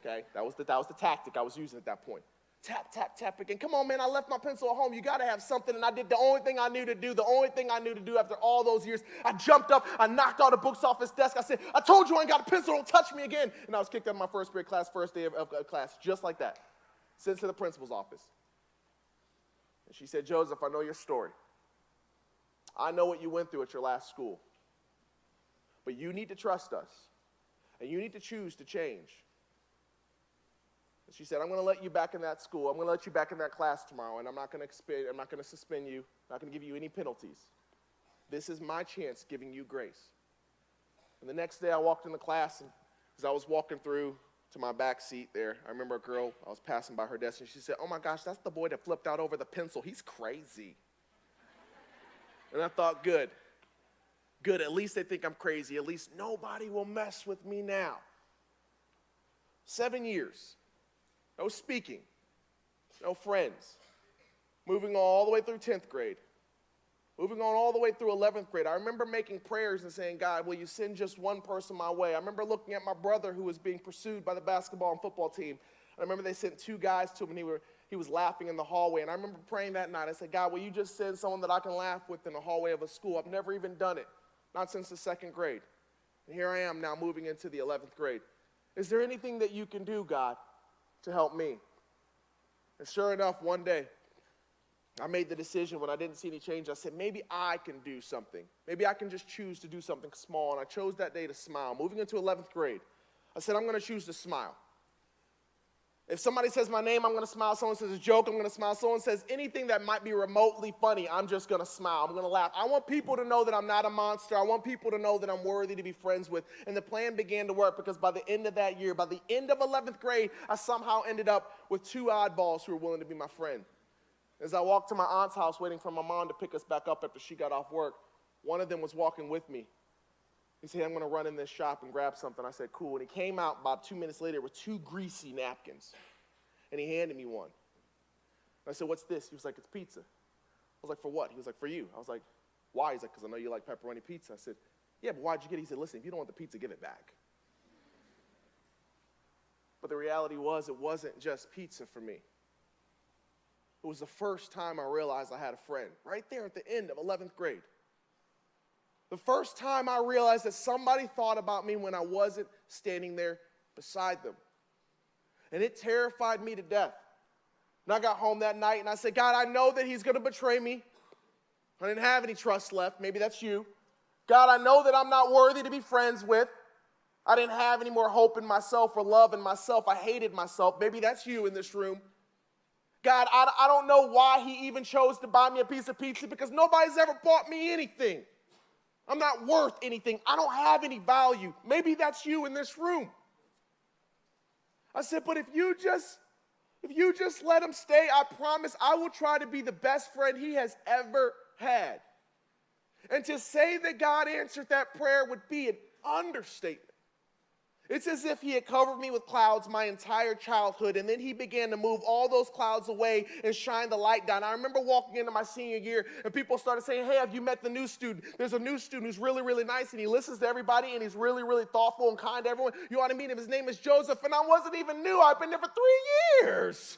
Okay? That was the tactic I was using at that point. Tap, tap, tap again. Come on, man. I left my pencil at home. You got to have something. And I did the only thing I knew to do. The only thing I knew to do after all those years. I jumped up. I knocked all the books off his desk. I said, I told you I ain't got a pencil. Don't touch me again. And I was kicked out of my first period class, first day of class, just like that. Sent to the principal's office. And she said, Joseph, I know your story. I know what you went through at your last school. But you need to trust us. And you need to choose to change. And she said, I'm going to let you back in that school. I'm going to let you back in that class tomorrow. And I'm not going to suspend you. I'm not going to give you any penalties. This is my chance giving you grace. And the next day I walked in the class, and as I was walking through to my back seat there, I remember a girl, I was passing by her desk, and she said, oh my gosh, that's the boy that flipped out over the pencil. He's crazy. And I thought, good. Good, at least they think I'm crazy. At least nobody will mess with me now. 7 years. No speaking. No friends. Moving on all the way through 10th grade. Moving on all the way through 11th grade. I remember making prayers and saying, God, will you send just one person my way? I remember looking at my brother who was being pursued by the basketball and football team. I remember they sent 2 guys to him, and he was laughing in the hallway. And I remember praying that night. I said, God, will you just send someone that I can laugh with in the hallway of a school? I've never even done it. Not since the 2nd grade. And here I am now moving into the 11th grade. Is there anything that you can do, God, to help me? And sure enough, one day, I made the decision when I didn't see any change. I said, maybe I can do something. Maybe I can just choose to do something small. And I chose that day to smile. Moving into 11th grade, I said, I'm going to choose to smile. If somebody says my name, I'm going to smile. Someone says a joke, I'm going to smile. Someone says anything that might be remotely funny, I'm just going to smile. I'm going to laugh. I want people to know that I'm not a monster. I want people to know that I'm worthy to be friends with. And the plan began to work because by the end of that year, by the end of 11th grade, I somehow ended up with 2 oddballs who were willing to be my friend. As I walked to my aunt's house waiting for my mom to pick us back up after she got off work, one of them was walking with me. He said, I'm going to run in this shop and grab something. I said, cool. And he came out about 2 minutes later with 2 greasy napkins. And he handed me one. And I said, what's this? He was like, it's pizza. I was like, for what? He was like, for you. I was like, why? He's like, because I know you like pepperoni pizza. I said, yeah, but why'd you get it? He said, listen, if you don't want the pizza, give it back. But the reality was, it wasn't just pizza for me. It was the first time I realized I had a friend, right there at the end of 11th grade. The first time I realized that somebody thought about me when I wasn't standing there beside them. And it terrified me to death. And I got home that night and I said, God, I know that he's going to betray me. I didn't have any trust left. Maybe that's you. God, I know that I'm not worthy to be friends with. I didn't have any more hope in myself or love in myself. I hated myself. Maybe that's you in this room. God, I don't know why he even chose to buy me a piece of pizza because nobody's ever bought me anything. I'm not worth anything. I don't have any value. Maybe that's you in this room. I said, but if you just let him stay, I promise I will try to be the best friend he has ever had. And to say that God answered that prayer would be an understatement. It's as if he had covered me with clouds my entire childhood, and then he began to move all those clouds away and shine the light down. I remember walking into my senior year, and people started saying, hey, have you met the new student? There's a new student who's really, really nice, and he listens to everybody, and he's really, really thoughtful and kind to everyone. You ought to meet him. His name is Joseph, and I wasn't even new. I've been there for 3 years.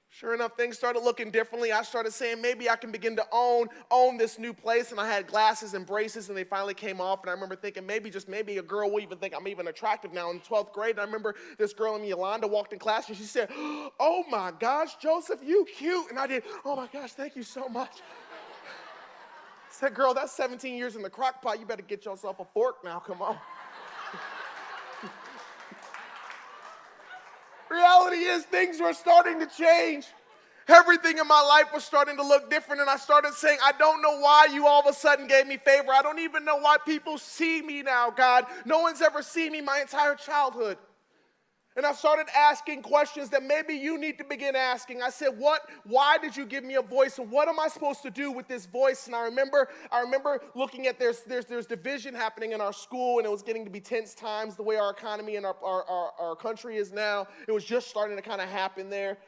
Sure enough, things started looking differently. I started saying, maybe I can begin to own this new place. And I had glasses and braces, and they finally came off. And I remember thinking, just maybe a girl will even think I'm even attractive now in 12th grade. And I remember this girl named Yolanda walked in class, and she said, oh my gosh, Joseph, you cute. And I did, oh my gosh, thank you so much. I said, girl, that's 17 years in the crock pot. You better get yourself a fork now, come on. Reality is things were starting to change. Everything in my life was starting to look different, and I started saying, I don't know why you all of a sudden gave me favor. I don't even know why people see me now, God. No one's ever seen me my entire childhood. And I started asking questions that maybe you need to begin asking. I said, why did you give me a voice, and what am I supposed to do with this voice? And I remember looking at there's division happening in our school, and it was getting to be tense times the way our economy and our country is now. It was just starting to kind of happen there.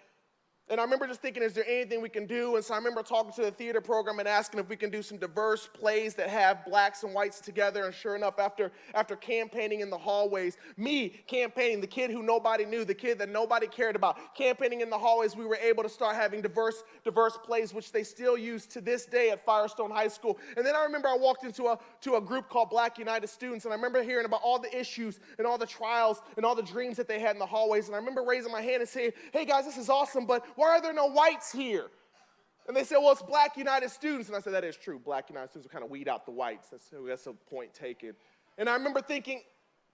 And I remember just thinking, is there anything we can do? And so I remember talking to the theater program and asking if we can do some diverse plays that have blacks and whites together. And sure enough, after campaigning in the hallways, me campaigning, the kid who nobody knew, the kid that nobody cared about, campaigning in the hallways, we were able to start having diverse plays, which they still use to this day at Firestone High School. And then I remember I walked into a group called Black United Students, and I remember hearing about all the issues and all the trials and all the dreams that they had in the hallways. And I remember raising my hand and saying, hey guys, this is awesome, but why are there no whites here? And they said, well, it's Black United Students. And I said, that is true. Black United Students will kind of weed out the whites. That's a point taken. And I remember thinking,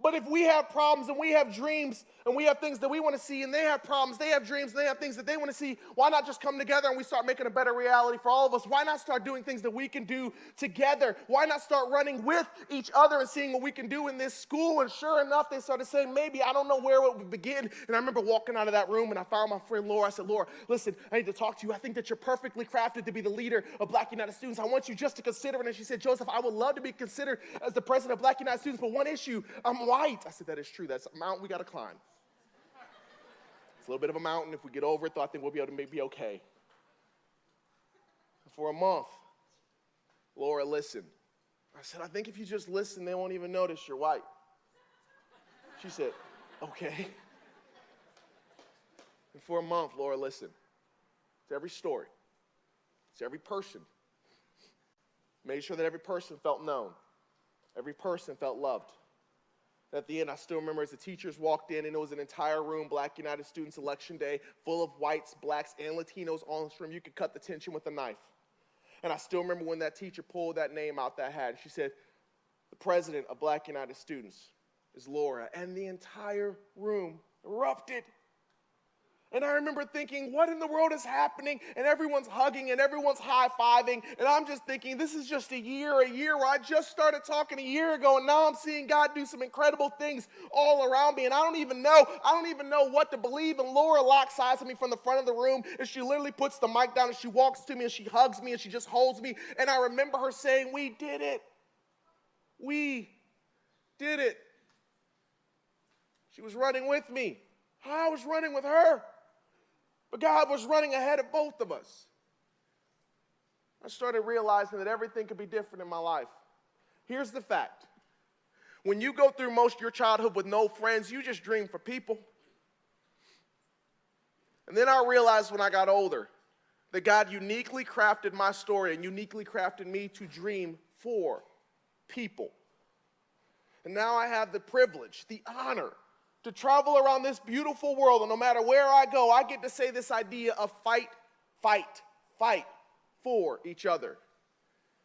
but if we have problems and we have dreams and we have things that we want to see, and they have problems, they have dreams, and they have things that they want to see, why not just come together and we start making a better reality for all of us? Why not start doing things that we can do together? Why not start running with each other and seeing what we can do in this school? And sure enough, they started saying, maybe, I don't know where it would begin. And I remember walking out of that room, and I found my friend Laura. I said, Laura, listen, I need to talk to you. I think that you're perfectly crafted to be the leader of Black United Students. I want you just to consider it. And she said, Joseph, I would love to be considered as the president of Black United Students, but one issue, I'm white. I said, that is true. That's a mountain we got to climb. It's a little bit of a mountain. If we get over it, though, I think we'll be able to be okay. For a month, Laura listened. I said, I think if you just listen, they won't even notice you're white. She said, okay. And for a month, Laura listened to every story, to every person. Made sure that every person felt known. Every person felt loved. At the end, I still remember as the teachers walked in, and it was an entire room, Black United Students Election Day, full of whites, blacks, and Latinos all in this room. You could cut the tension with a knife. And I still remember when that teacher pulled that name out that hat. She said, the president of Black United Students is Laura. And the entire room erupted. And I remember thinking, what in the world is happening? And everyone's hugging and everyone's high-fiving. And I'm just thinking, this is just a year where I just started talking a year ago. And now I'm seeing God do some incredible things all around me. And I don't even know what to believe. And Laura locks eyes with me from the front of the room. And she literally puts the mic down and she walks to me and she hugs me and she just holds me. And I remember her saying, we did it. We did it. She was running with me. I was running with her. But God was running ahead of both of us. I started realizing that everything could be different in my life. Here's the fact. When you go through most of your childhood with no friends, you just dream for people. And then I realized when I got older that God uniquely crafted my story and uniquely crafted me to dream for people. And now I have the privilege, the honor, to travel around this beautiful world, and no matter where I go, I get to say this idea of fight, fight, fight for each other.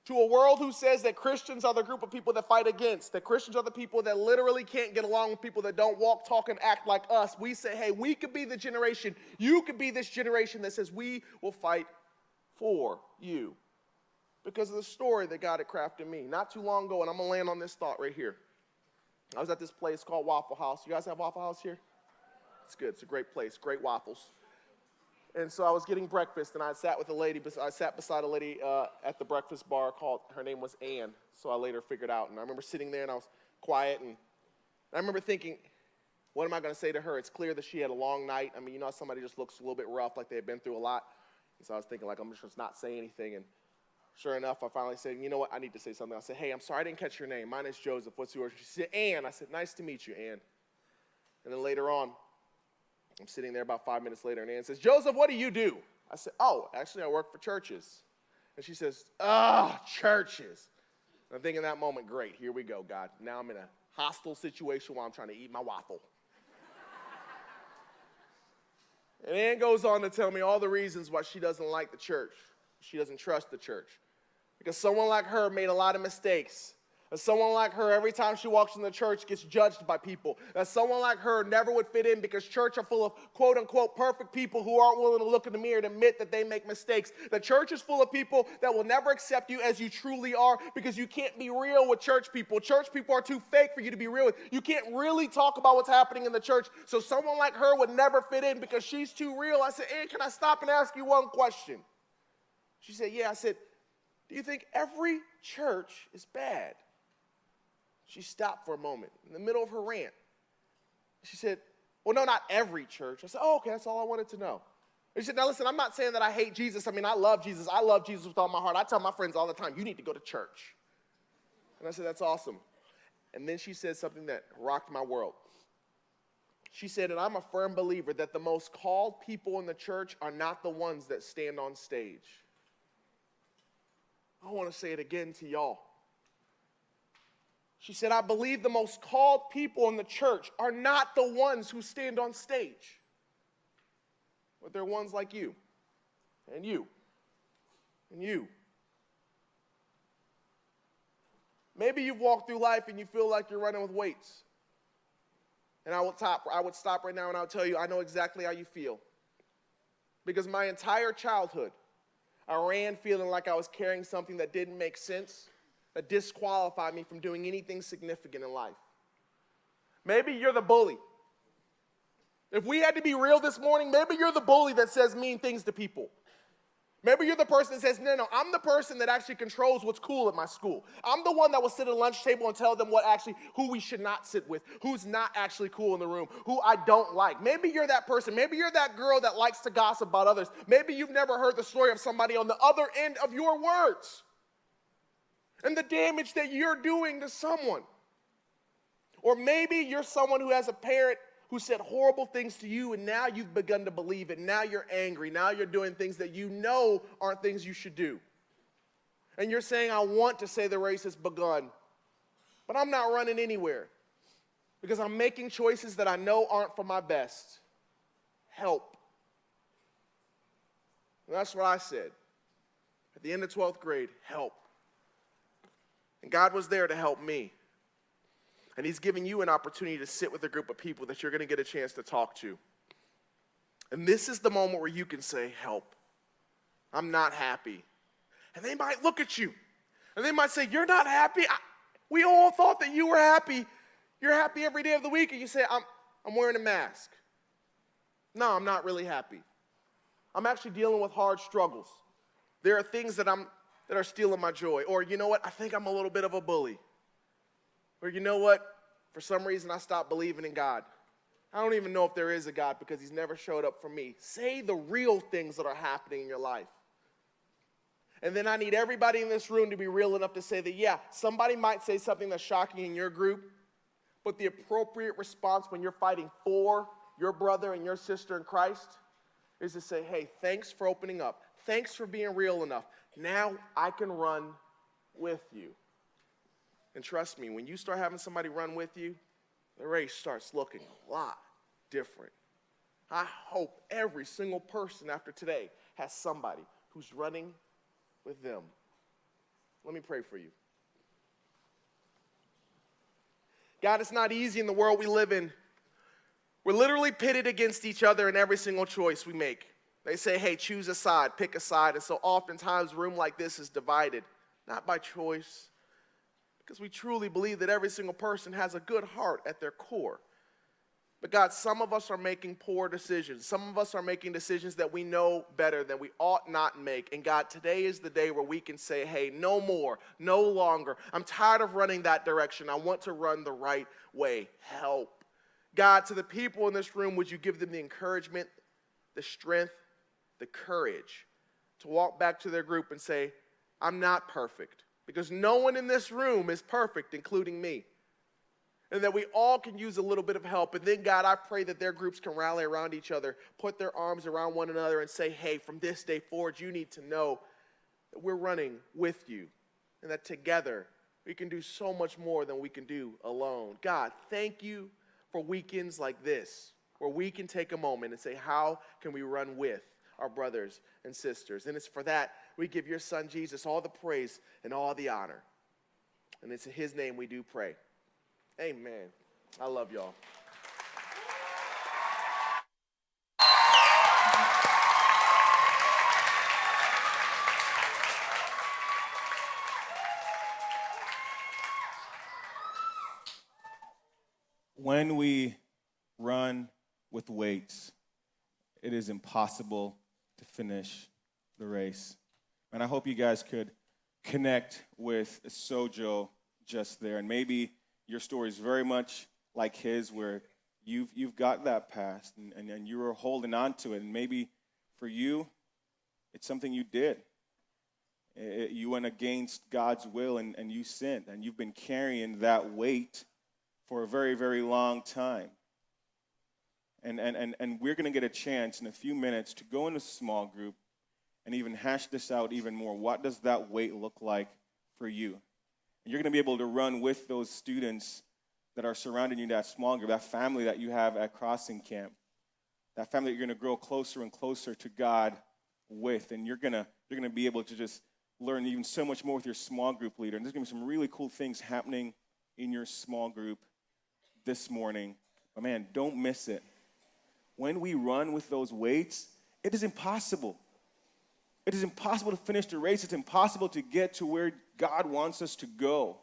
To a world who says that Christians are the group of people that fight against, that Christians are the people that literally can't get along with people that don't walk, talk, and act like us, we say, hey, we could be the generation, you could be this generation that says we will fight for you. Because of the story that God had crafted me. Not too long ago, and I'm going to land on this thought right here. I was at this place called Waffle House. You guys have Waffle House here? It's good. It's a great place. Great waffles. And so I was getting breakfast, and I sat beside a lady at the breakfast bar her name was Ann. So I later figured out. And I remember sitting there, and I was quiet. And I remember thinking, what am I going to say to her? It's clear that she had a long night. I mean, you know how somebody just looks a little bit rough, like they had been through a lot. And so I was thinking, like, I'm just not say anything. And sure enough, I finally said, you know what, I need to say something. I said, hey, I'm sorry I didn't catch your name. My name's Joseph. What's yours? She said, Ann. I said, nice to meet you, Ann. And then later on, I'm sitting there about 5 minutes later, and Ann says, Joseph, what do you do? I said, oh, actually, I work for churches. And she says, churches. And I'm thinking in that moment, great, here we go, God. Now I'm in a hostile situation while I'm trying to eat my waffle. And Ann goes on to tell me all the reasons why she doesn't like the church. She doesn't trust the church. Because someone like her made a lot of mistakes. And someone like her, every time she walks in the church, gets judged by people. That someone like her never would fit in because church are full of quote-unquote perfect people who aren't willing to look in the mirror and admit that they make mistakes. The church is full of people that will never accept you as you truly are because you can't be real with church people. Church people are too fake for you to be real with. You can't really talk about what's happening in the church. So someone like her would never fit in because she's too real. I said, Ann, can I stop and ask you one question? She said, yeah. I said, do you think every church is bad? She stopped for a moment in the middle of her rant. She said, well, no, not every church. I said, oh, okay, that's all I wanted to know. And she said, now listen, I'm not saying that I hate Jesus. I mean, I love Jesus. I love Jesus with all my heart. I tell my friends all the time, you need to go to church. And I said, that's awesome. And then she said something that rocked my world. She said, and I'm a firm believer that the most called people in the church are not the ones that stand on stage. I want to say it again to y'all. She said, I believe the most called people in the church are not the ones who stand on stage, but they're ones like you, and you, and you. Maybe you've walked through life and you feel like you're running with weights. And I would stop right now and I'll tell you, I know exactly how you feel. Because my entire childhood, I ran feeling like I was carrying something that didn't make sense, that disqualified me from doing anything significant in life. Maybe you're the bully. If we had to be real this morning, maybe you're the bully that says mean things to people. Maybe you're the person that says, no, I'm the person that actually controls what's cool at my school. I'm the one that will sit at a lunch table and tell them who we should not sit with, who's not actually cool in the room, who I don't like. Maybe you're that person. Maybe you're that girl that likes to gossip about others. Maybe you've never heard the story of somebody on the other end of your words and the damage that you're doing to someone. Or maybe you're someone who has a parent who said horrible things to you, and now you've begun to believe it. Now you're angry. Now you're doing things that you know aren't things you should do. And you're saying, I want to say the race has begun, but I'm not running anywhere. because I'm making choices that I know aren't for my best. Help. And that's what I said. At the end of 12th grade, help. And God was there to help me. And he's giving you an opportunity to sit with a group of people that you're going to get a chance to talk to. And this is the moment where you can say, help. I'm not happy. And they might look at you. And they might say, you're not happy? We all thought that you were happy. You're happy every day of the week. And you say, I'm wearing a mask. No, I'm not really happy. I'm actually dealing with hard struggles. There are things that are stealing my joy. Or you know what? I think I'm a little bit of a bully. Or you know what? For some reason, I stopped believing in God. I don't even know if there is a God because he's never showed up for me. Say the real things that are happening in your life. And then I need everybody in this room to be real enough to say that, yeah, somebody might say something that's shocking in your group, but the appropriate response when you're fighting for your brother and your sister in Christ is to say, hey, thanks for opening up. Thanks for being real enough. Now I can run with you. And trust me, when you start having somebody run with you, the race starts looking a lot different. I hope every single person after today has somebody who's running with them. Let me pray for you. God, it's not easy in the world we live in. We're literally pitted against each other in every single choice we make. They say, hey, choose a side, pick a side. And so oftentimes a room like this is divided, not by choice, because we truly believe that every single person has a good heart at their core. But God, some of us are making poor decisions. Some of us are making decisions that we know better than we ought not make. And God, today is the day where we can say, hey, no more, no longer. I'm tired of running that direction. I want to run the right way. Help. God, to the people in this room, would you give them the encouragement, the strength, the courage to walk back to their group and say, I'm not perfect. Because no one in this room is perfect, including me. And that we all can use a little bit of help. And then, God, I pray that their groups can rally around each other, put their arms around one another and say, hey, from this day forward, you need to know that we're running with you. And that together, we can do so much more than we can do alone. God, thank you for weekends like this, where we can take a moment and say, how can we run with our brothers and sisters? And it's for that we give your son Jesus all the praise and all the honor. And it's in his name we do pray. Amen. I love y'all. When we run with weights, it is impossible to finish the race. And I hope you guys could connect with Sojo just there. And maybe your story is very much like his, where you've got that past and you were holding on to it. And maybe for you, it's something you did. You went against God's will and you sinned. And you've been carrying that weight for a very, very long time. And we're going to get a chance in a few minutes to go into a small group and even hash this out even more. What does that weight look like for you? And you're going to be able to run with those students that are surrounding you, that small group, that family that you have at Crossing Camp, that family that you're going to grow closer and closer to God with. And you're going to be able to just learn even so much more with your small group leader. And there's going to be some really cool things happening in your small group this morning. But man, don't miss it. When we run with those weights, it is impossible. It is impossible to finish the race. It's impossible to get to where God wants us to go.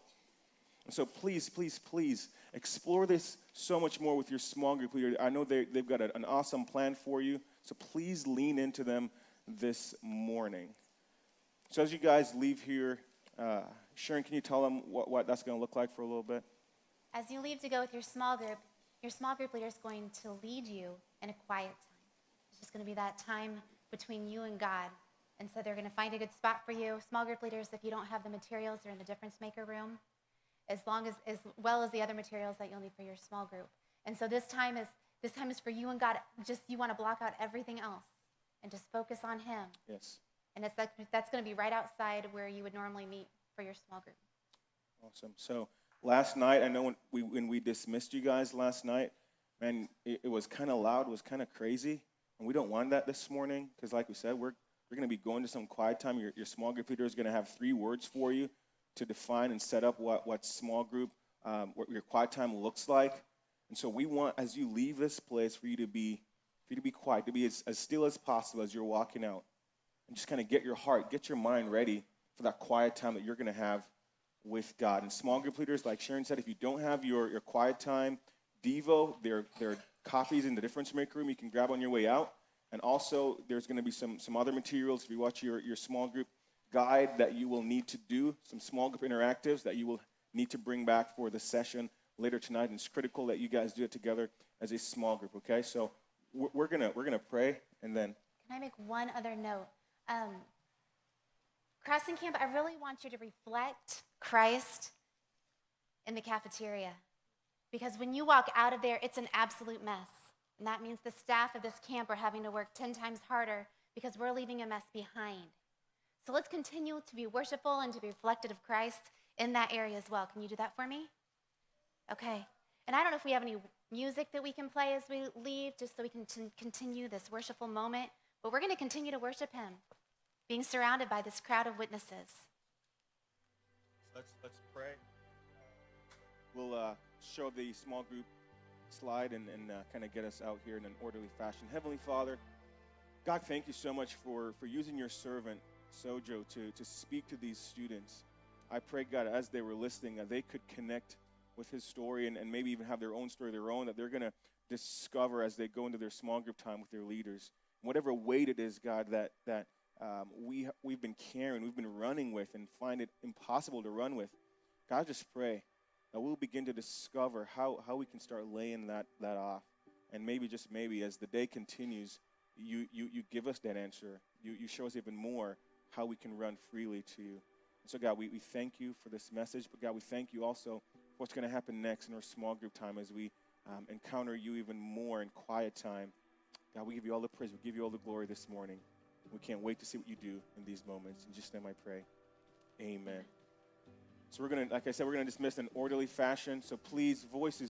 And so please, please, please explore this so much more with your small group leader. I know they've got an awesome plan for you, so please lean into them this morning. So as you guys leave here, Sharon, can you tell them what that's going to look like for a little bit? As you leave to go with your small group leader is going to lead you in a quiet time. It's just going to be that time between you and God. And so they're going to find a good spot for you. Small group leaders, if you don't have the materials, they're in the difference maker room, as well as the other materials that you'll need for your small group. And so this time is for you and God. Just you want to block out everything else and just focus on Him. Yes. And that's going to be right outside where you would normally meet for your small group. Awesome. So Last night, I know when we dismissed you guys last night, man, it was kind of loud, it was kind of crazy, and we don't want that this morning because, like we said, we're going to be going to some quiet time. Your small group leader is going to have 3 words for you to define and set up what small group, what your quiet time looks like. And so we want, as you leave this place, for you to be quiet, to be as still as possible as you're walking out, and just kind of get your heart, get your mind ready for that quiet time that you're going to have with God. And small group leaders, like Sharon said, if you don't have your quiet time Devo, there are copies in the difference maker room you can grab on your way out. And also, there's going to be some other materials if you watch your small group guide that you will need to do, some small group interactives that you will need to bring back for the session later tonight. And it's critical that you guys do it together as a small group, okay? So we're gonna pray, and then. Can I make one other note? Crossing Camp, I really want you to reflect Christ in the cafeteria. Because when you walk out of there, it's an absolute mess. And that means the staff of this camp are having to work 10 times harder because we're leaving a mess behind. So let's continue to be worshipful and to be reflective of Christ in that area as well. Can you do that for me? Okay. And I don't know if we have any music that we can play as we leave, just so we can continue this worshipful moment. But we're going to continue to worship him, being surrounded by this crowd of witnesses. Let's pray. We'll show the small group slide and kind of get us out here in an orderly fashion. Heavenly Father, God, thank you so much for using your servant, Sojo, to speak to these students. I pray, God, as they were listening, that they could connect with his story and maybe even have their own story of their own that they're going to discover as they go into their small group time with their leaders. Whatever weight it is, God, that we've been carrying, we've been running with and find it impossible to run with, God, just pray that we'll begin to discover how we can start laying that off. And maybe, just maybe, as the day continues, you give us that answer. You show us even more how we can run freely to you. And so, God, we thank you for this message. But, God, we thank you also for what's going to happen next in our small group time as we encounter you even more in quiet time. God, we give you all the praise. We give you all the glory this morning. We can't wait to see what you do in these moments. In Jesus' name I pray. Amen. So we're going to, like I said, we're going to dismiss in orderly fashion. So please, voices.